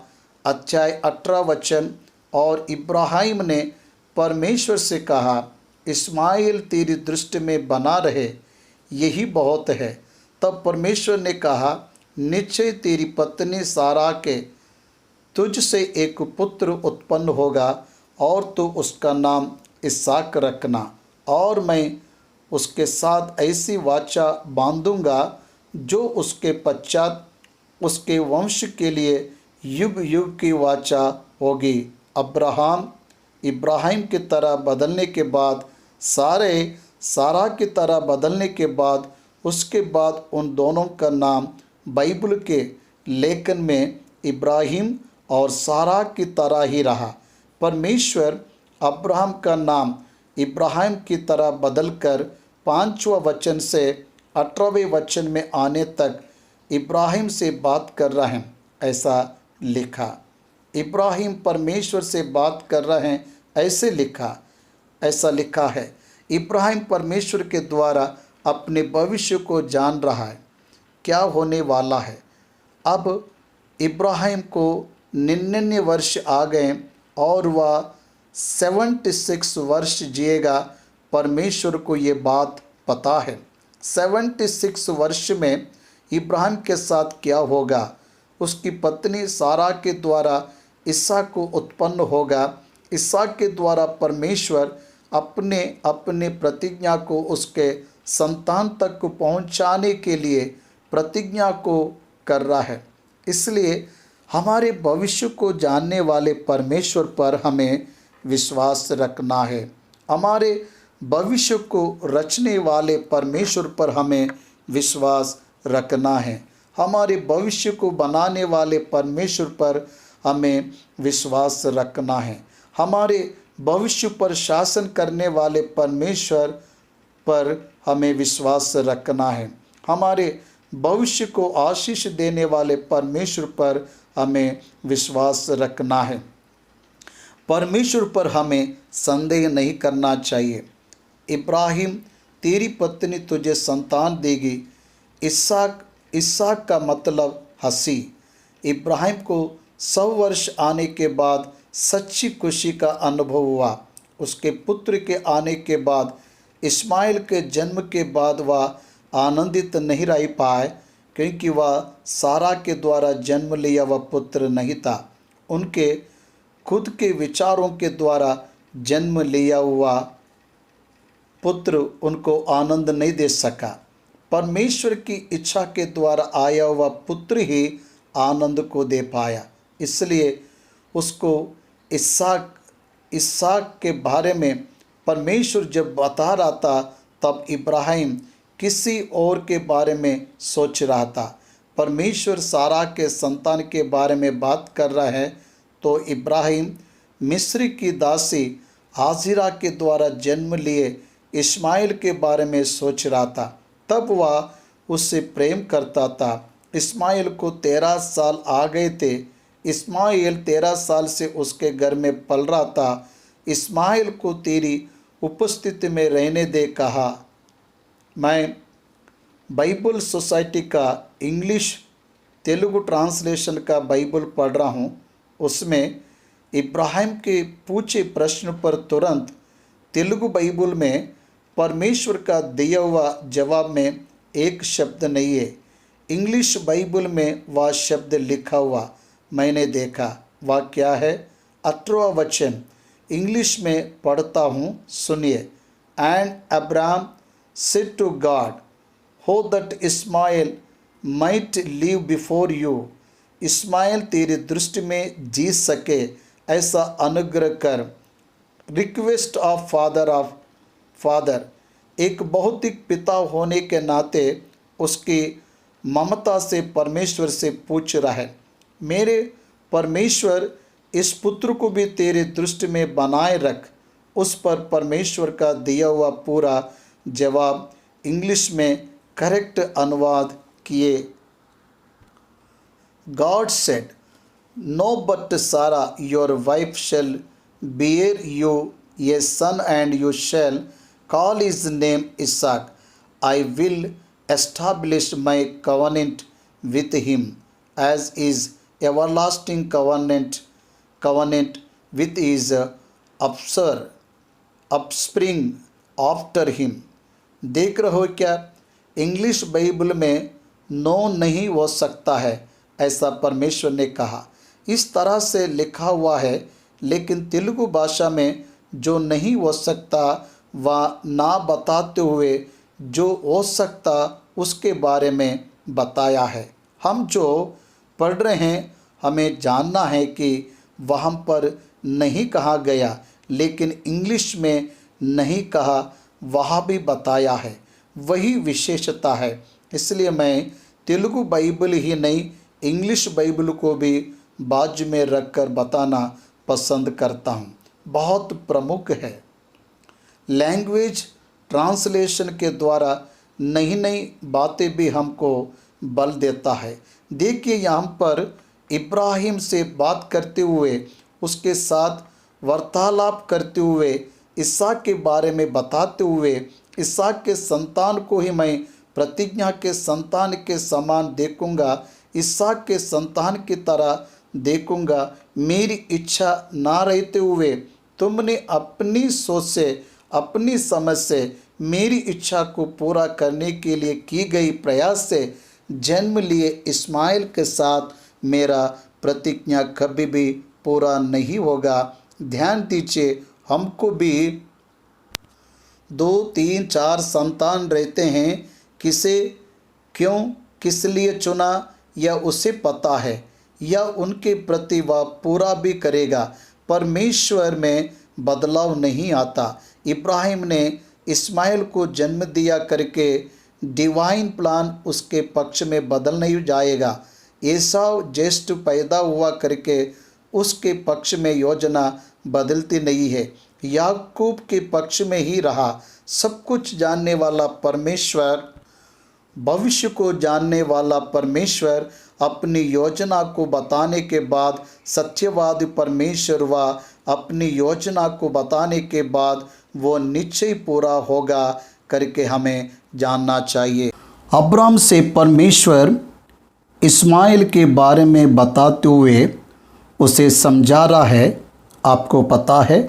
अध्याय 18 वचन, और इब्राहिम ने परमेश्वर से कहा, इस्माइल तेरी दृष्टि में बना रहे, यही बहुत है। तब परमेश्वर ने कहा, निश्चय तेरी पत्नी सारा के तुझ से एक पुत्र उत्पन्न होगा, और तू उसका नाम इसहाक रखना, और मैं उसके साथ ऐसी वाचा बांधूंगा जो उसके पश्चात उसके वंश के लिए युग युग की वाचा होगी। इब्राहिम की तरह बदलने के बाद, सारा की तरह बदलने के बाद, उसके बाद उन दोनों का नाम बाइबल के लेखन में इब्राहिम और सारा की तरह ही रहा। परमेश्वर अब्राहम का नाम इब्राहिम की तरह बदलकर 5वां वचन से 18वें वचन में आने तक इब्राहिम से बात कर रहे हैं, ऐसा लिखा। इब्राहिम परमेश्वर से बात कर रहे हैं, ऐसा लिखा है। इब्राहिम परमेश्वर के द्वारा अपने भविष्य को जान रहा है, क्या होने वाला है। अब इब्राहिम को 99 वर्ष आ गए और वह 76 वर्ष जिएगा। परमेश्वर को ये बात पता है। 76 वर्ष में इब्राहिम के साथ क्या होगा। उसकी पत्नी सारा के द्वारा इसहाक को उत्पन्न होगा। इसहाक के द्वारा परमेश्वर अपने प्रतिज्ञा को उसके संतान तक को पहुँचाने के लिए प्रतिज्ञा को कर रहा है। इसलिए हमारे भविष्य को जानने वाले परमेश्वर पर हमें विश्वास रखना है। हमारे भविष्य को रचने वाले परमेश्वर पर हमें विश्वास रखना है। हमारे भविष्य को बनाने वाले परमेश्वर पर हमें विश्वास रखना है। हमारे भविष्य पर शासन करने वाले परमेश्वर पर हमें विश्वास रखना है। हमारे भविष्य को आशीष देने वाले परमेश्वर पर हमें विश्वास रखना है। परमेश्वर पर हमें संदेह नहीं करना चाहिए। इब्राहिम, तेरी पत्नी तुझे संतान देगी। इसहाक का मतलब हंसी। इब्राहिम को 100 वर्ष आने के बाद सच्ची खुशी का अनुभव हुआ। उसके पुत्र के आने के बाद, इस्माइल के जन्म के बाद वह आनंदित नहीं रह पाए, क्योंकि वह सारा के द्वारा जन्म लिया वह पुत्र नहीं था। उनके खुद के विचारों के द्वारा जन्म लिया हुआ पुत्र उनको आनंद नहीं दे सका। परमेश्वर की इच्छा के द्वारा आया हुआ पुत्र ही आनंद को दे पाया। इसलिए उसको इसहाक के बारे में परमेश्वर जब बता रहा था, तब इब्राहिम किसी और के बारे में सोच रहा था। परमेश्वर सारा के संतान के बारे में बात कर रहा है, तो इब्राहिम मिस्र की दासी हाजिरा के द्वारा जन्म लिए इस्माइल के बारे में सोच रहा था। तब वह उससे प्रेम करता था। इस्माइल को 13 साल आ गए थे। इस्माइल 13 साल से उसके घर में पल रहा था। इस्माइल को तेरी उपस्थिति में रहने दे कहा। मैं बाइबल सोसाइटी का इंग्लिश तेलुगु ट्रांसलेशन का बाइबल पढ़ रहा हूँ। उसमें इब्राहिम के पूछे प्रश्न पर तुरंत तेलुगु बाइबल में परमेश्वर का दिया हुआ जवाब में एक शब्द नहीं है। इंग्लिश बाइबल में वह शब्द लिखा हुआ मैंने देखा। वह क्या है? 18वां वचन इंग्लिश में पढ़ता हूँ, सुनिए। And Abraham said to God, oh that Ishmael might live before you. Ishmael तेरी दृष्टि में जी सके, ऐसा अनुग्रह कर। रिक्वेस्ट ऑफ फादर, एक भौतिक पिता होने के नाते उसकी ममता से परमेश्वर से पूछ रहा है, मेरे परमेश्वर इस पुत्र को भी तेरे दृष्टि में बनाए रख। उस पर परमेश्वर का दिया हुआ पूरा जवाब इंग्लिश में करेक्ट अनुवाद किए। God said, no but Sarah your wife shall bear you a son and you shall call his name Isaac. I will establish my covenant with him as his everlasting covenant with his offspring after him. देख रहे हो क्या? इंग्लिश बाइबल में नो नहीं हो सकता है, ऐसा परमेश्वर ने कहा। इस तरह से लिखा हुआ है, लेकिन तेलुगु भाषा में जो नहीं हो सकता वह ना बताते हुए जो हो सकता उसके बारे में बताया है। हम जो पढ़ रहे हैं, हमें जानना है कि वहाँ पर नहीं कहा गया, लेकिन इंग्लिश में नहीं कहा वहाँ भी बताया है। वही विशेषता है। इसलिए मैं तेलुगु बाइबल ही नहीं, इंग्लिश बाइबल को भी बाजू में रखकर बताना पसंद करता हूँ। बहुत प्रमुख है। लैंग्वेज ट्रांसलेशन के द्वारा नई नई बातें भी हमको बल देता है। देखिए, यहाँ पर इब्राहिम से बात करते हुए, उसके साथ वार्तालाप करते हुए, इसहाक के बारे में बताते हुए, इसहाक के संतान को ही मैं प्रतिज्ञा के संतान के समान देखूंगा, इसहाक के संतान की तरह देखूंगा। मेरी इच्छा ना रहते हुए तुमने अपनी सोच से, अपनी समझ से मेरी इच्छा को पूरा करने के लिए की गई प्रयास से जन्म लिए इस्माइल के साथ मेरा प्रतिज्ञा कभी भी पूरा नहीं होगा। ध्यान दीजिए, हमको भी 2, 3, 4 संतान रहते हैं। किसे? क्यों? किस लिए चुना यह उसे पता है, यह उनके प्रति वह पूरा भी करेगा। परमेश्वर में बदलाव नहीं आता। इब्राहिम ने इस्माइल को जन्म दिया करके डिवाइन प्लान उसके पक्ष में बदल नहीं जाएगा। एसाव ज्येष्ठ पैदा हुआ करके उसके पक्ष में योजना बदलती नहीं है, याकूब के पक्ष में ही रहा। सब कुछ जानने वाला परमेश्वर, भविष्य को जानने वाला परमेश्वर अपनी योजना को बताने के बाद, सत्यवादी परमेश्वर व अपनी योजना को बताने के बाद वो निश्चय पूरा होगा करके हमें जानना चाहिए। अब्राम से परमेश्वर इस्माइल के बारे में बताते हुए उसे समझा रहा है। आपको पता है,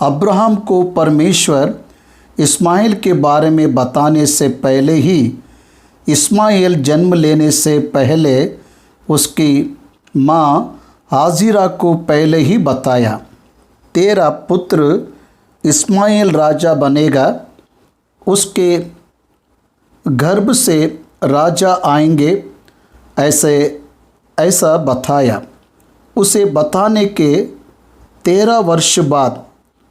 अब्राहम को परमेश्वर इस्माइल के बारे में बताने से पहले ही, इस्माइल जन्म लेने से पहले उसकी माँ हाजिरा को पहले ही बताया, तेरा पुत्र इस्माइल राजा बनेगा, उसके गर्भ से राजा आएंगे, ऐसा बताया। उसे बताने के 13 वर्ष बाद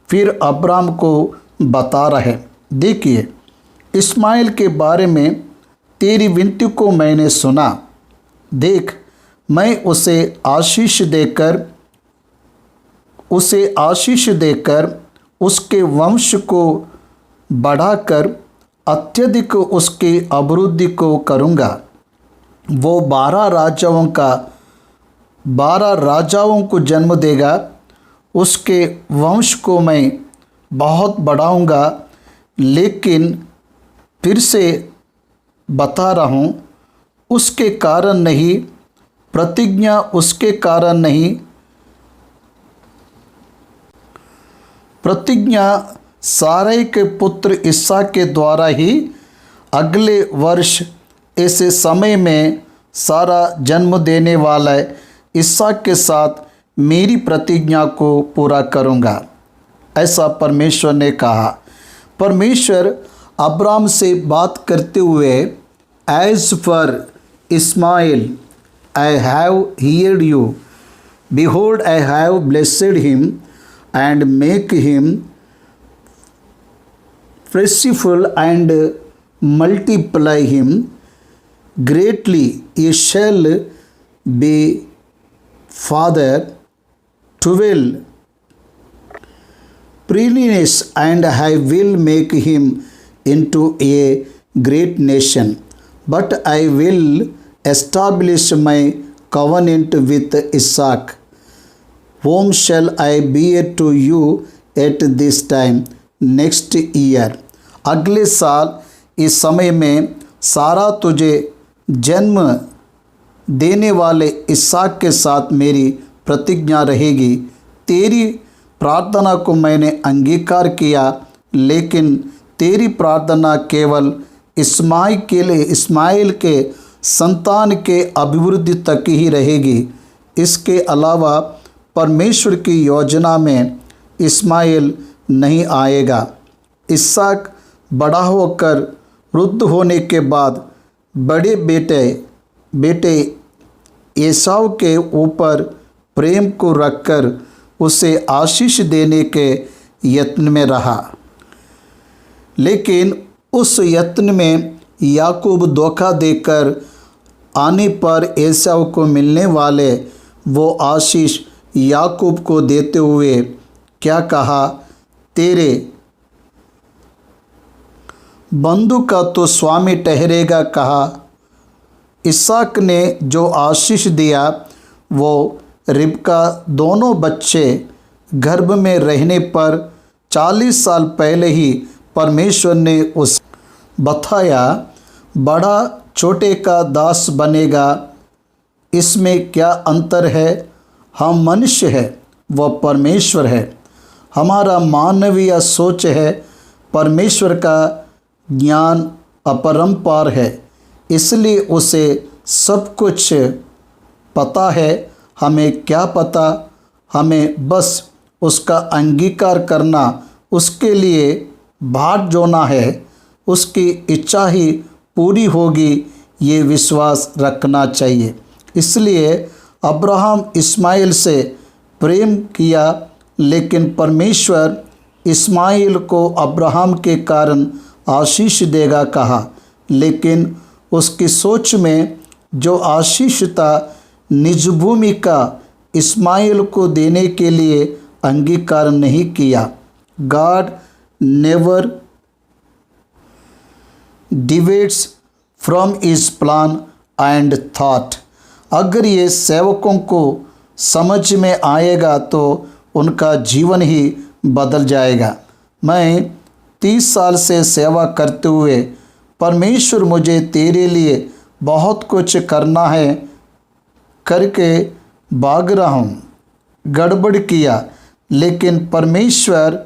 फिर अब्राम को बता रहे, देखिए इस्माइल के बारे में तेरी विनती को मैंने सुना, देख मैं उसे आशीष देकर उसके वंश को बढ़ाकर अत्यधिक उसकी अभिवृद्धि को करूँगा। वो 12 राजाओं को जन्म देगा, उसके वंश को मैं बहुत बढ़ाऊँगा। लेकिन फिर से बता रहा हूँ, उसके कारण नहीं, प्रतिज्ञा उसके कारण नहीं, प्रतिज्ञा सारै के पुत्र इसहाक के द्वारा ही अगले वर्ष ऐसे समय में सारा जन्म देने वाला इसहाक के साथ मेरी प्रतिज्ञा को पूरा करूँगा, ऐसा परमेश्वर ने कहा। परमेश्वर अब्राम से बात करते हुए, as for Ishmael I have heard you, behold I have blessed him and make him fruitful and multiply him greatly. He shall be father 12 princes, and I will make him into a great nation. But I will establish my covenant with Isaac, whom shall I bear to you at this time next year. अगले साल इस समय में सारा तुझे जन्म देने वाले इसहाक के साथ मेरी प्रतिज्ञा रहेगी। तेरी प्रार्थना को मैंने अंगीकार किया, लेकिन तेरी प्रार्थना केवल इस्माइल के संतान के अभिवृद्धि तक ही रहेगी। इसके अलावा परमेश्वर की योजना में इस्माइल नहीं आएगा। इसहाक बड़ा होकर वृद्ध होने के बाद बड़े बेटे एसाव के ऊपर प्रेम को रखकर उसे आशीष देने के यत्न में रहा, लेकिन उस यत्न में याकूब धोखा देकर आने पर एसाव को मिलने वाले वो आशीष याकूब को देते हुए क्या कहा, तेरे बंधु का तो स्वामी ठहरेगा कहा। इसहाक ने जो आशीष दिया वो रिबका दोनों बच्चे गर्भ में रहने पर 40 साल पहले ही परमेश्वर ने उस बताया, बड़ा छोटे का दास बनेगा। इसमें क्या अंतर है? हम मनुष्य है, वह परमेश्वर है। हमारा मानवीय सोच है, परमेश्वर का ज्ञान अपरंपार है, इसलिए उसे सब कुछ पता है। हमें क्या पता? हमें बस उसका अंगीकार करना, उसके लिए बाट जोना है। उसकी इच्छा ही पूरी होगी, ये विश्वास रखना चाहिए। इसलिए अब्राहम इस्माइल से प्रेम किया, लेकिन परमेश्वर इस्माइल को अब्राहम के कारण आशीष देगा कहा, लेकिन उसकी सोच में जो आशीष था निज भूमि का इस्माइल को देने के लिए अंगीकार नहीं किया। God never deviates from his plan and thought. अगर ये सेवकों को समझ में आएगा तो उनका जीवन ही बदल जाएगा। मैं 30 साल से सेवा करते हुए परमेश्वर मुझे तेरे लिए बहुत कुछ करना है करके भाग रहा हूँ, गड़बड़ किया, लेकिन परमेश्वर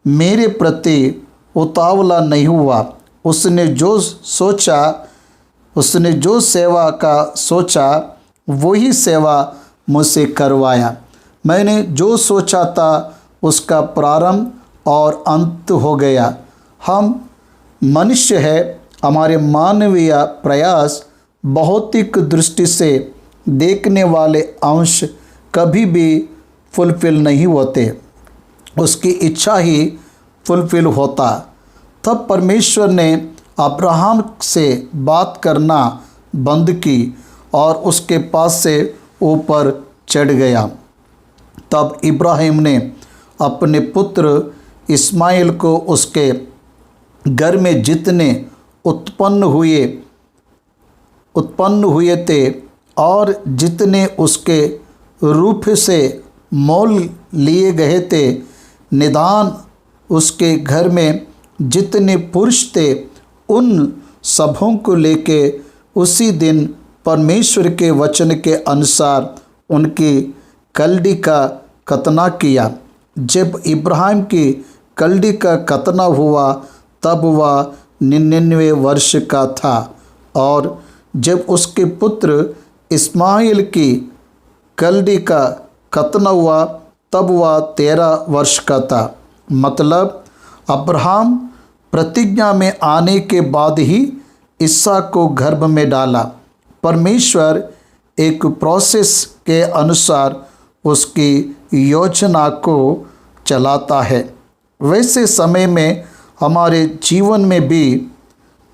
मेरे प्रति उतावला नहीं हुआ। उसने जो सेवा का सोचा वही सेवा मुझसे करवाया। मैंने जो सोचा था उसका प्रारंभ और अंत हो गया। हम मनुष्य है, हमारे मानवीय प्रयास भौतिक दृष्टि से देखने वाले अंश कभी भी फुलफिल नहीं होते, उसकी इच्छा ही फुलफिल होता। तब परमेश्वर ने अब्राहम से बात करना बंद की और उसके पास से ऊपर चढ़ गया। तब इब्राहिम ने अपने पुत्र इस्माइल को उसके घर में जितने उत्पन्न हुए थे और जितने उसके रूप से मोल लिए गए थे, निदान उसके घर में जितने पुरुष थे, उन सबों को लेके उसी दिन परमेश्वर के वचन के अनुसार उनकी कल्डी का खतना किया। जब इब्राहिम की कल्डी का खतना हुआ तब वह 99 वर्ष का था, और जब उसके पुत्र इस्माइल की कल्डी का खतना हुआ तब वह 13 वर्ष का था। मतलब अब्राहम प्रतिज्ञा में आने के बाद ही इसहाक को गर्भ में डाला। परमेश्वर एक प्रोसेस के अनुसार उसकी योजना को चलाता है। वैसे समय में हमारे जीवन में भी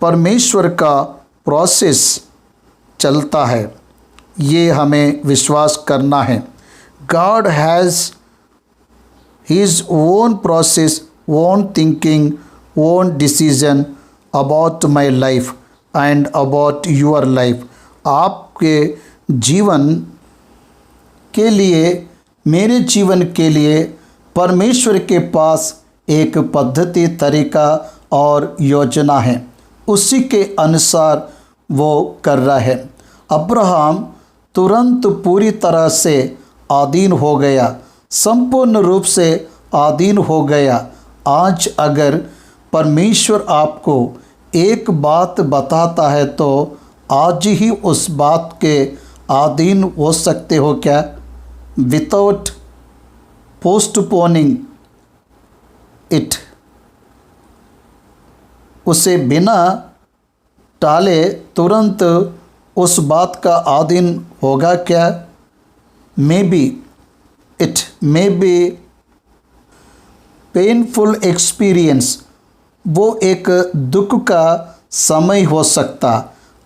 परमेश्वर का प्रोसेस चलता है, ये हमें विश्वास करना है। God has his own process, own thinking, own decision about my life and about your life. आपके जीवन के लिए, मेरे जीवन के लिए परमेश्वर के पास एक पद्धति, तरीका और योजना है, उसी के अनुसार वो कर रहा है। अब्राहम तुरंत पूरी तरह से आधीन हो गया, संपूर्ण रूप से आधीन हो गया। आज अगर परमेश्वर आपको एक बात बताता है तो आज ही उस बात के अधीन हो सकते हो क्या? विदाउट पोस्टपोनिंग इट, उसे बिना टाले तुरंत उस बात का अधीन होगा क्या? It may be painful experience, वो एक दुख का समय हो सकता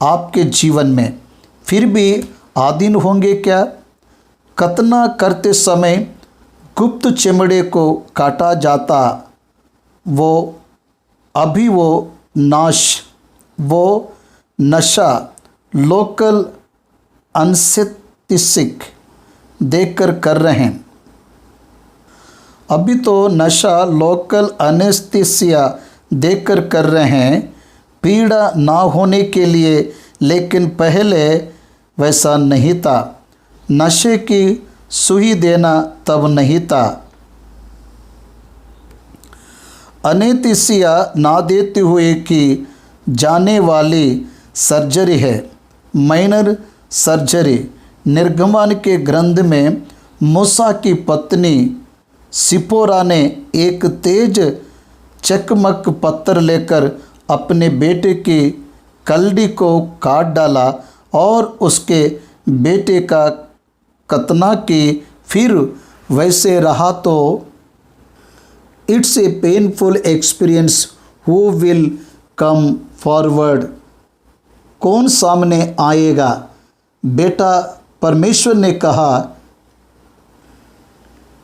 आपके जीवन में, फिर भी अधीन होंगे क्या? खतना करते समय गुप्त चमड़े को काटा जाता, वो नशा लोकल एनेस्थीसिक देकर कर रहे हैं। अभी तो नशा लोकल एनेस्थीसिया देकर कर रहे हैं, पीड़ा ना होने के लिए, लेकिन पहले वैसा नहीं था। नशे की सुई देना तब नहीं था। एनेस्थीसिया ना देते हुए की जाने वाली सर्जरी है, माइनर सर्जरी। निर्गमन के ग्रंथ में मूसा की पत्नी सिपोरा ने एक तेज चकमक पत्थर लेकर अपने बेटे की कल्दी को काट डाला और उसके बेटे का कतना की फिर वैसे रहा तो it's a painful experience who will come forward. कौन सामने आएगा? बेटा परमेश्वर ने कहा,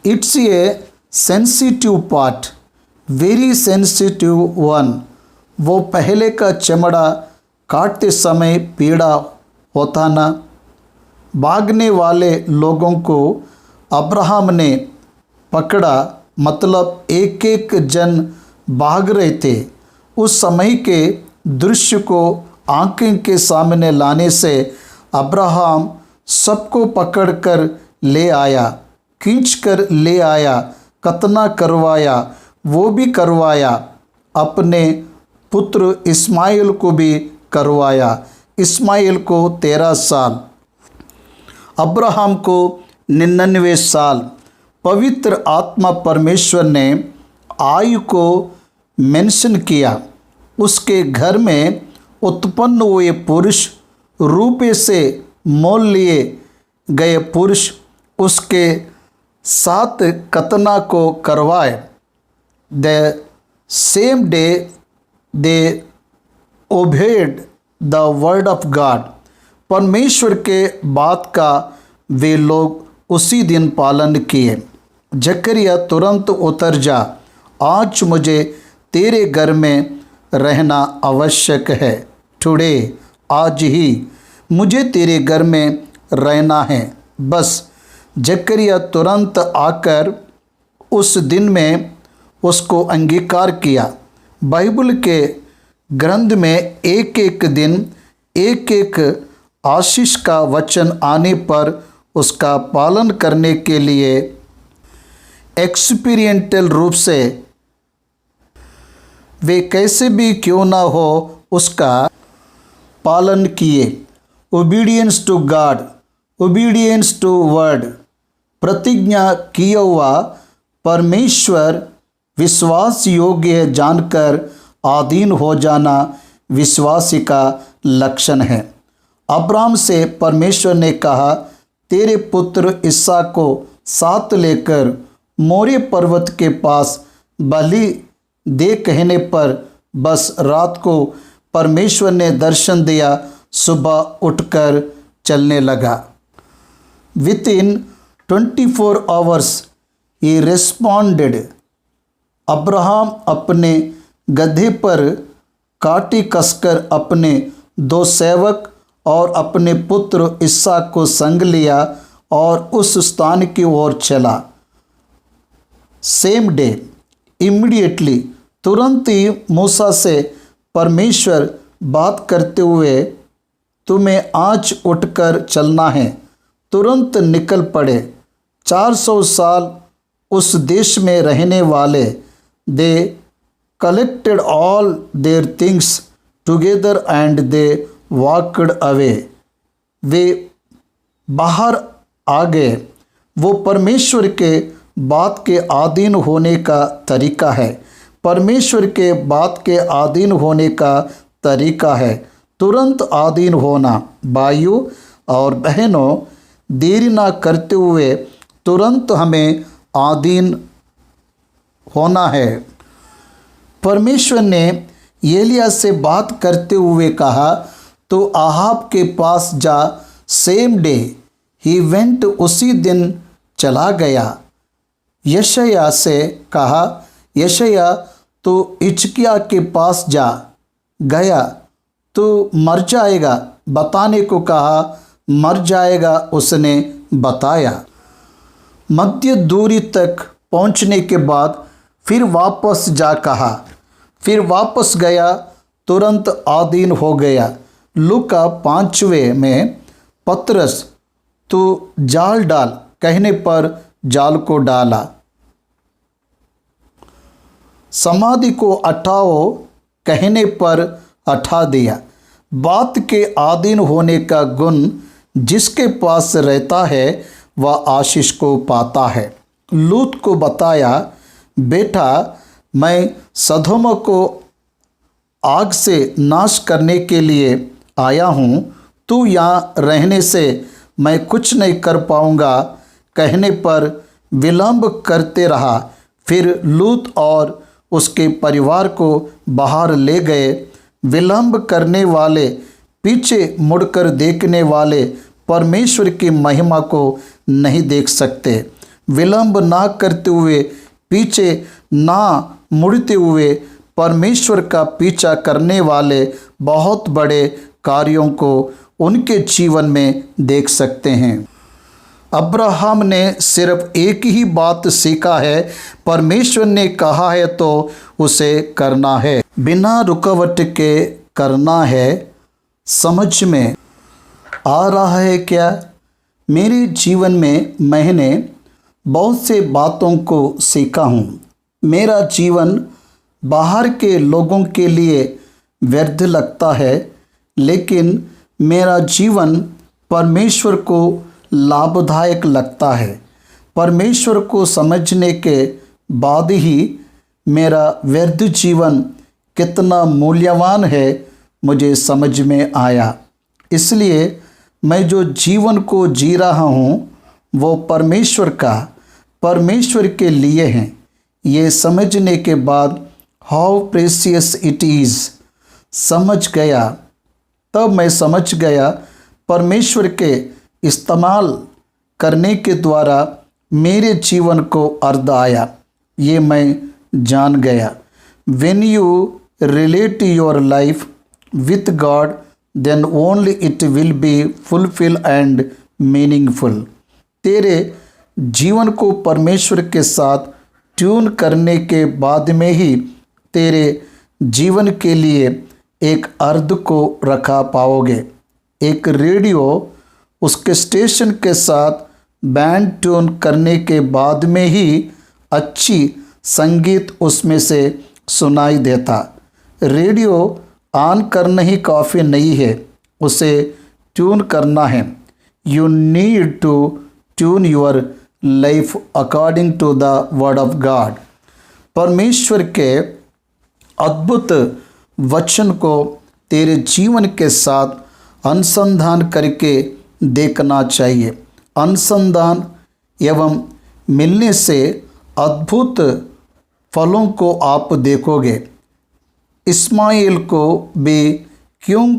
it's a sensitive part, very sensitive one. वो पहले का चमड़ा काटते समय पीड़ा होता ना। भागने वाले लोगों को अब्राहम ने पकड़ा, मतलब एक एक जन भाग रहे थे। उस समय के दृश्य को आंखें के सामने लाने से अब्राहम सबको पकड़कर ले आया, खींचकर ले आया, कतना करवाया, वो भी करवाया, अपने पुत्र इस्माइल को भी करवाया। इस्माइल को 13 साल, अब्राहम को 99 साल। पवित्र आत्मा परमेश्वर ने आयु को मेंशन किया। उसके घर में उत्पन्न हुए पुरुष, रूपे से मोल लिए गए पुरुष, उसके साथ कतना को करवाए। The same day they obeyed the word of God. परमेश्वर के बात का वे लोग उसी दिन पालन किए। जकरिया तुरंत उतर जा, आज मुझे तेरे घर में रहना आवश्यक है। टुडे, आज ही मुझे तेरे घर में रहना है। बस जकरिया तुरंत आकर उस दिन में उसको अंगीकार किया। बाइबल के ग्रंथ में एक एक दिन एक एक आशीष का वचन आने पर उसका पालन करने के लिए एक्सपीरियंटल रूप से वे कैसे भी क्यों ना हो उसका पालन किए। Obedience to God, obedience to word. प्रतिज्ञा किया हुआ परमेश्वर विश्वास योग्य जानकर अधीन हो जाना विश्वासी का लक्षण है। अब्राहम से परमेश्वर ने कहा, तेरे पुत्र इसहाक को साथ लेकर मोरे पर्वत के पास बलि दे कहने पर बस रात को परमेश्वर ने दर्शन दिया, सुबह उठकर चलने लगा। विथिन 24 आवर्स ही रिस्पॉन्डेड। अब्राहम अपने गधे पर काटी कसकर अपने 2 सेवक और अपने पुत्र इसहाक को संग लिया और उस स्थान की ओर चला। सेम डे, इमीडिएटली, तुरंत ही मूसा से परमेश्वर बात करते हुए, तुम्हें आज उठकर चलना है। तुरंत निकल पड़े। 400 साल उस देश में रहने वाले, they collected all their things together and they walked away. वे बाहर आ गए। वो परमेश्वर के बात के अधीन होने का तरीका है। परमेश्वर के बात के अधीन होने का तरीका है तुरंत अधीन होना। भाइयों और बहनों, देरी ना करते हुए तुरंत हमें अधीन होना है। परमेश्वर ने एलिया से बात करते हुए कहा, तो आहाब के पास जा। सेम डे ही वेंट, उसी दिन चला गया। यशायाह से कहा, यशायाह तो हिजकिय्याह के पास जा। गया, तो मर जाएगा, बताने को कहा, मर जाएगा, उसने बताया। मध्य दूरी तक पहुंचने के बाद फिर वापस जा कहा, फिर वापस गया, तुरंत अधीन हो गया। लूका 5वें में पतरस, तू जाल डाल कहने पर जाल को डाला। समाधि को हटाओ कहने पर हटा दिया। बात के अधीन होने का गुण जिसके पास रहता है वह आशीष को पाता है। लूत को बताया, बेटा मैं सदोम को आग से नाश करने के लिए आया हूँ, तू यहाँ रहने से मैं कुछ नहीं कर पाऊँगा कहने पर विलंब करते रहा। फिर लूत और उसके परिवार को बाहर ले गए। विलंब करने वाले, पीछे मुड़कर देखने वाले परमेश्वर की महिमा को नहीं देख सकते। विलंब ना करते हुए, पीछे ना मुड़ते हुए परमेश्वर का पीछा करने वाले बहुत बड़े कार्यों को उनके जीवन में देख सकते हैं। अब्राहम ने सिर्फ एक ही बात सीखा है, परमेश्वर ने कहा है तो उसे करना है, बिना रुकावट के करना है। समझ में आ रहा है क्या? मेरे जीवन में मैंने बहुत से बातों को सीखा हूँ। मेरा जीवन बाहर के लोगों के लिए व्यर्थ लगता है, लेकिन मेरा जीवन परमेश्वर को लाभदायक लगता है। परमेश्वर को समझने के बाद ही मेरा व्यर्थ जीवन कितना मूल्यवान है मुझे समझ में आया। इसलिए मैं जो जीवन को जी रहा हूँ वो परमेश्वर के लिए हैं। ये समझने के बाद हाउ प्रेशियस इट इज़ तब मैं समझ गया परमेश्वर के इस्तेमाल करने के द्वारा मेरे जीवन को अर्थ आया। ये मैं जान गया। When you relate your life with God, then only it will be fulfilled and meaningful। तेरे जीवन को परमेश्वर के साथ ट्यून करने के बाद में ही तेरे जीवन के लिए एक अर्थ को रखा पाओगे। एक रेडियो उसके स्टेशन के साथ बैंड ट्यून करने के बाद में ही अच्छी संगीत उसमें से सुनाई देता। रेडियो ऑन करना ही काफ़ी नहीं है, उसे ट्यून करना है। You need to tune your life according to the word of God. परमेश्वर के अद्भुत वचन को तेरे जीवन के साथ अनुसंधान करके देखना चाहिए। अनुसंधान एवं मिलने से अद्भुत फलों को आप देखोगे। इस्माइल को भी क्यों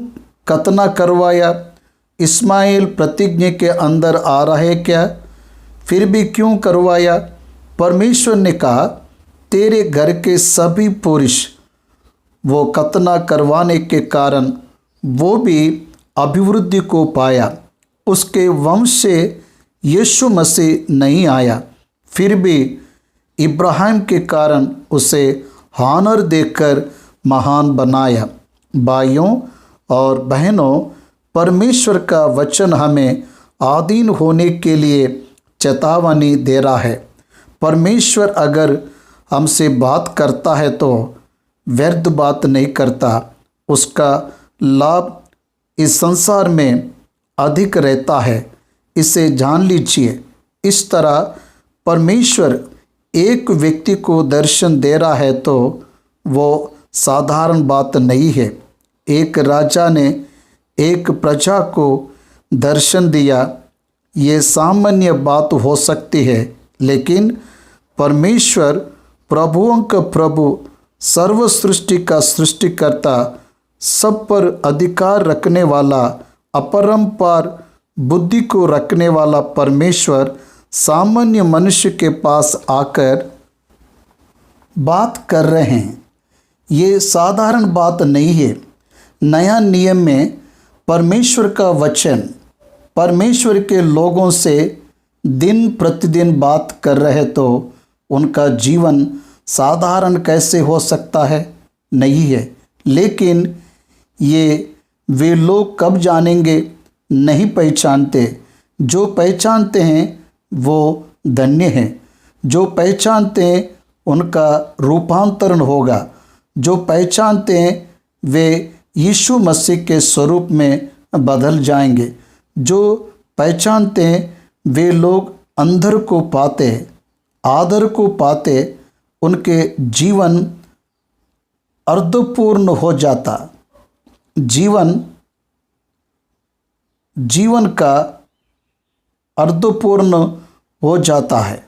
खतना करवाया? इस्माइल प्रतिज्ञा के अंदर आ रहा है क्या? फिर भी क्यों करवाया? परमेश्वर ने कहा तेरे घर के सभी पुरुष, वो खतना करवाने के कारण वो भी अभिवृद्धि को पाया। उसके वंश से यीशु मसीह नहीं आया, फिर भी इब्राहिम के कारण उसे हानर देकर महान बनाया। भाइयों और बहनों, परमेश्वर का वचन हमें आधीन होने के लिए चेतावनी दे रहा है। परमेश्वर अगर हमसे बात करता है तो व्यर्थ बात नहीं करता। उसका लाभ इस संसार में अधिक रहता है, इसे जान लीजिए। इस तरह परमेश्वर एक व्यक्ति को दर्शन दे रहा है तो वो साधारण बात नहीं है। एक राजा ने एक प्रजा को दर्शन दिया, ये सामान्य बात हो सकती है, लेकिन परमेश्वर प्रभुओं का प्रभु, सर्व सृष्टि का सृष्टिकर्ता, सब पर अधिकार रखने वाला, अपरंपार बुद्धि को रखने वाला परमेश्वर सामान्य मनुष्य के पास आकर बात कर रहे हैं। ये साधारण बात नहीं है। नया नियम में परमेश्वर का वचन परमेश्वर के लोगों से दिन प्रतिदिन बात कर रहे तो उनका जीवन साधारण कैसे हो सकता है? नहीं है। लेकिन ये वे लोग कब जानेंगे? नहीं पहचानते। जो पहचानते हैं वो धन्य हैं। जो पहचानते हैं उनका रूपांतरण होगा। जो पहचानते हैं वे यीशु मसीह के स्वरूप में बदल जाएंगे। जो पहचानते हैं वे लोग अंदर को पाते, आदर को पाते, उनके जीवन अर्धपूर्ण हो जाता, जीवन का अर्धपूर्ण हो जाता है।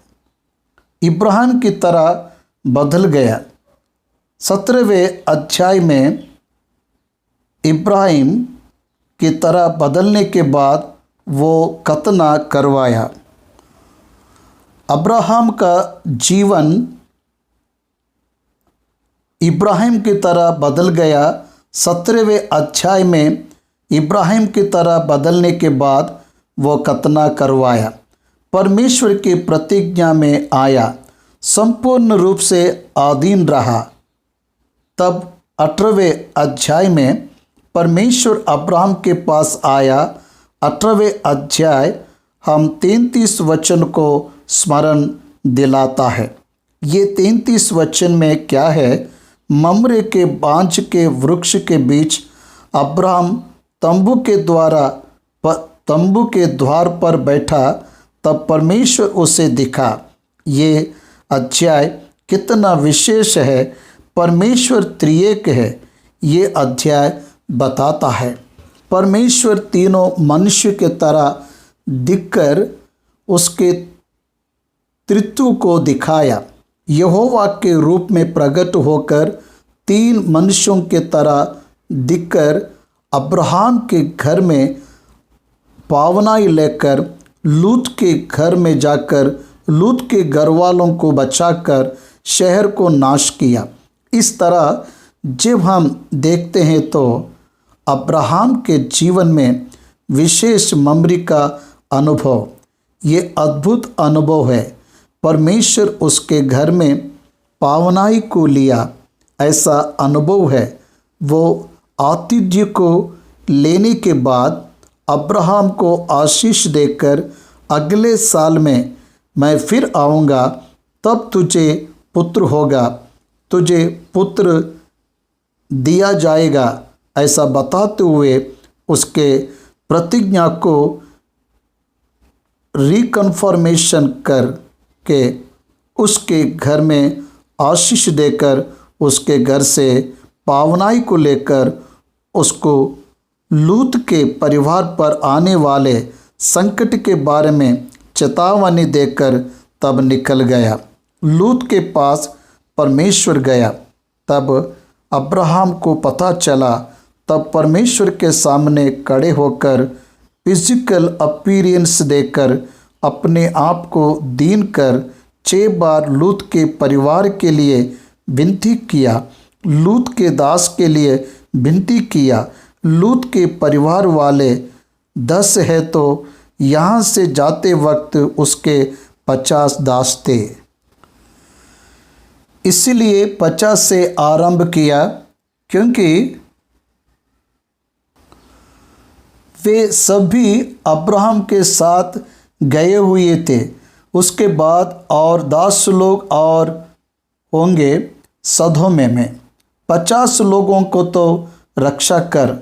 इब्राहिम की तरह बदल गया। 17वें अध्याय में इब्राहिम की तरह बदलने के बाद वो खतना करवाया। अब्राहम का जीवन इब्राहिम की तरह बदल गया। 17वें अध्याय में इब्राहिम की तरह बदलने के बाद वो खतना करवाया, परमेश्वर की प्रतिज्ञा में आया, संपूर्ण रूप से अधीन रहा। तब 18वें अध्याय में परमेश्वर अब्राहम के पास आया। 18वें अध्याय हम 33 वचन को स्मरण दिलाता है। ये 33 वचन में क्या है? ममरे के बांझ के वृक्ष के बीच अब्राहम तंबू के द्वार पर बैठा, तब परमेश्वर उसे दिखा। ये अध्याय कितना विशेष है। परमेश्वर त्रिएक है, ये अध्याय बताता है। परमेश्वर तीनों मनुष्य के तरह दिखकर उसके त्रित्व को दिखाया। यहोवा के रूप में प्रकट होकर 3 मनुष्यों के तरह दिखकर अब्राहम के घर में पावनाई लेकर लूत के घर में जाकर लूत के घर वालों को बचाकर शहर को नाश किया। इस तरह जब हम देखते हैं तो अब्राहम के जीवन में विशेष ममरी का अनुभव, ये अद्भुत अनुभव है। परमेश्वर उसके घर में पावनाई को लिया, ऐसा अनुभव है। वो आतिथ्य को लेने के बाद अब्राहम को आशीष देकर अगले साल में मैं फिर आऊँगा, तब तुझे पुत्र होगा, तुझे पुत्र दिया जाएगा, ऐसा बताते हुए उसके प्रतिज्ञा को रिकन्फर्मेशन करके उसके घर में आशीष देकर उसके घर से पावनाई को लेकर उसको लूत के परिवार पर आने वाले संकट के बारे में चेतावनी देकर तब निकल गया। लूत के पास परमेश्वर गया। तब अब्राहम को पता चला। तब परमेश्वर के सामने खड़े होकर फिजिकल अपीयरेंस देकर अपने आप को दीन कर 6 बार लूत के परिवार के लिए विनती किया, लूत के दास के लिए विनती किया। लूत के परिवार वाले 10 है तो यहाँ से जाते वक्त उसके 50 दास थे, इसलिए 50 से आरंभ किया, क्योंकि वे सभी अब्राहम के साथ गए हुए थे। उसके बाद और 10 लोग और होंगे सदोम में। 50 लोगों को तो रक्षा कर।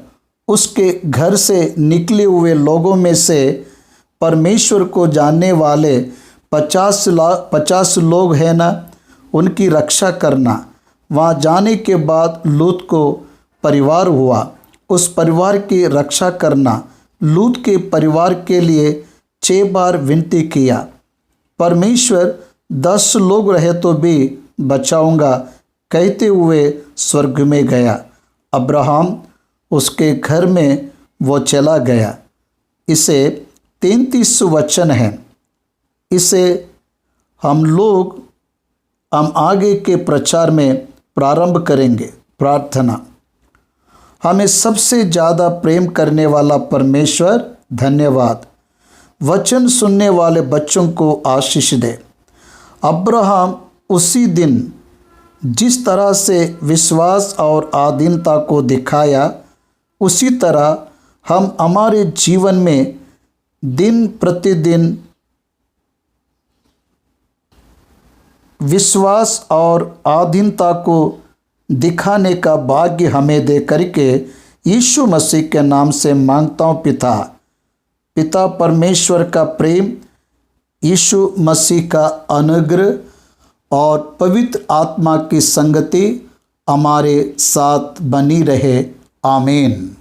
उसके घर से निकले हुए लोगों में से परमेश्वर को जानने वाले 50 लोग हैं ना, उनकी रक्षा करना। वहाँ जाने के बाद लूत को परिवार हुआ, उस परिवार की रक्षा करना। लूत के परिवार के लिए 6 बार विनती किया। परमेश्वर 10 लोग रहे तो भी बचाऊंगा कहते हुए स्वर्ग में गया। अब्राहम उसके घर में वो चला गया। इसे 33 वचन है। इसे हम आगे के प्रचार में प्रारंभ करेंगे। प्रार्थना। हमें सबसे ज़्यादा प्रेम करने वाला परमेश्वर, धन्यवाद। वचन सुनने वाले बच्चों को आशीष दे। अब्राहम उसी दिन जिस तरह से विश्वास और आधीनता को दिखाया, उसी तरह हम हमारे जीवन में दिन प्रतिदिन विश्वास और आधीनता को दिखाने का भाग्य हमें दे करके यीशु मसीह के नाम से मांगता हूँ पिता परमेश्वर का प्रेम, यीशु मसीह का अनुग्रह और पवित्र आत्मा की संगति हमारे साथ बनी रहे। आमीन।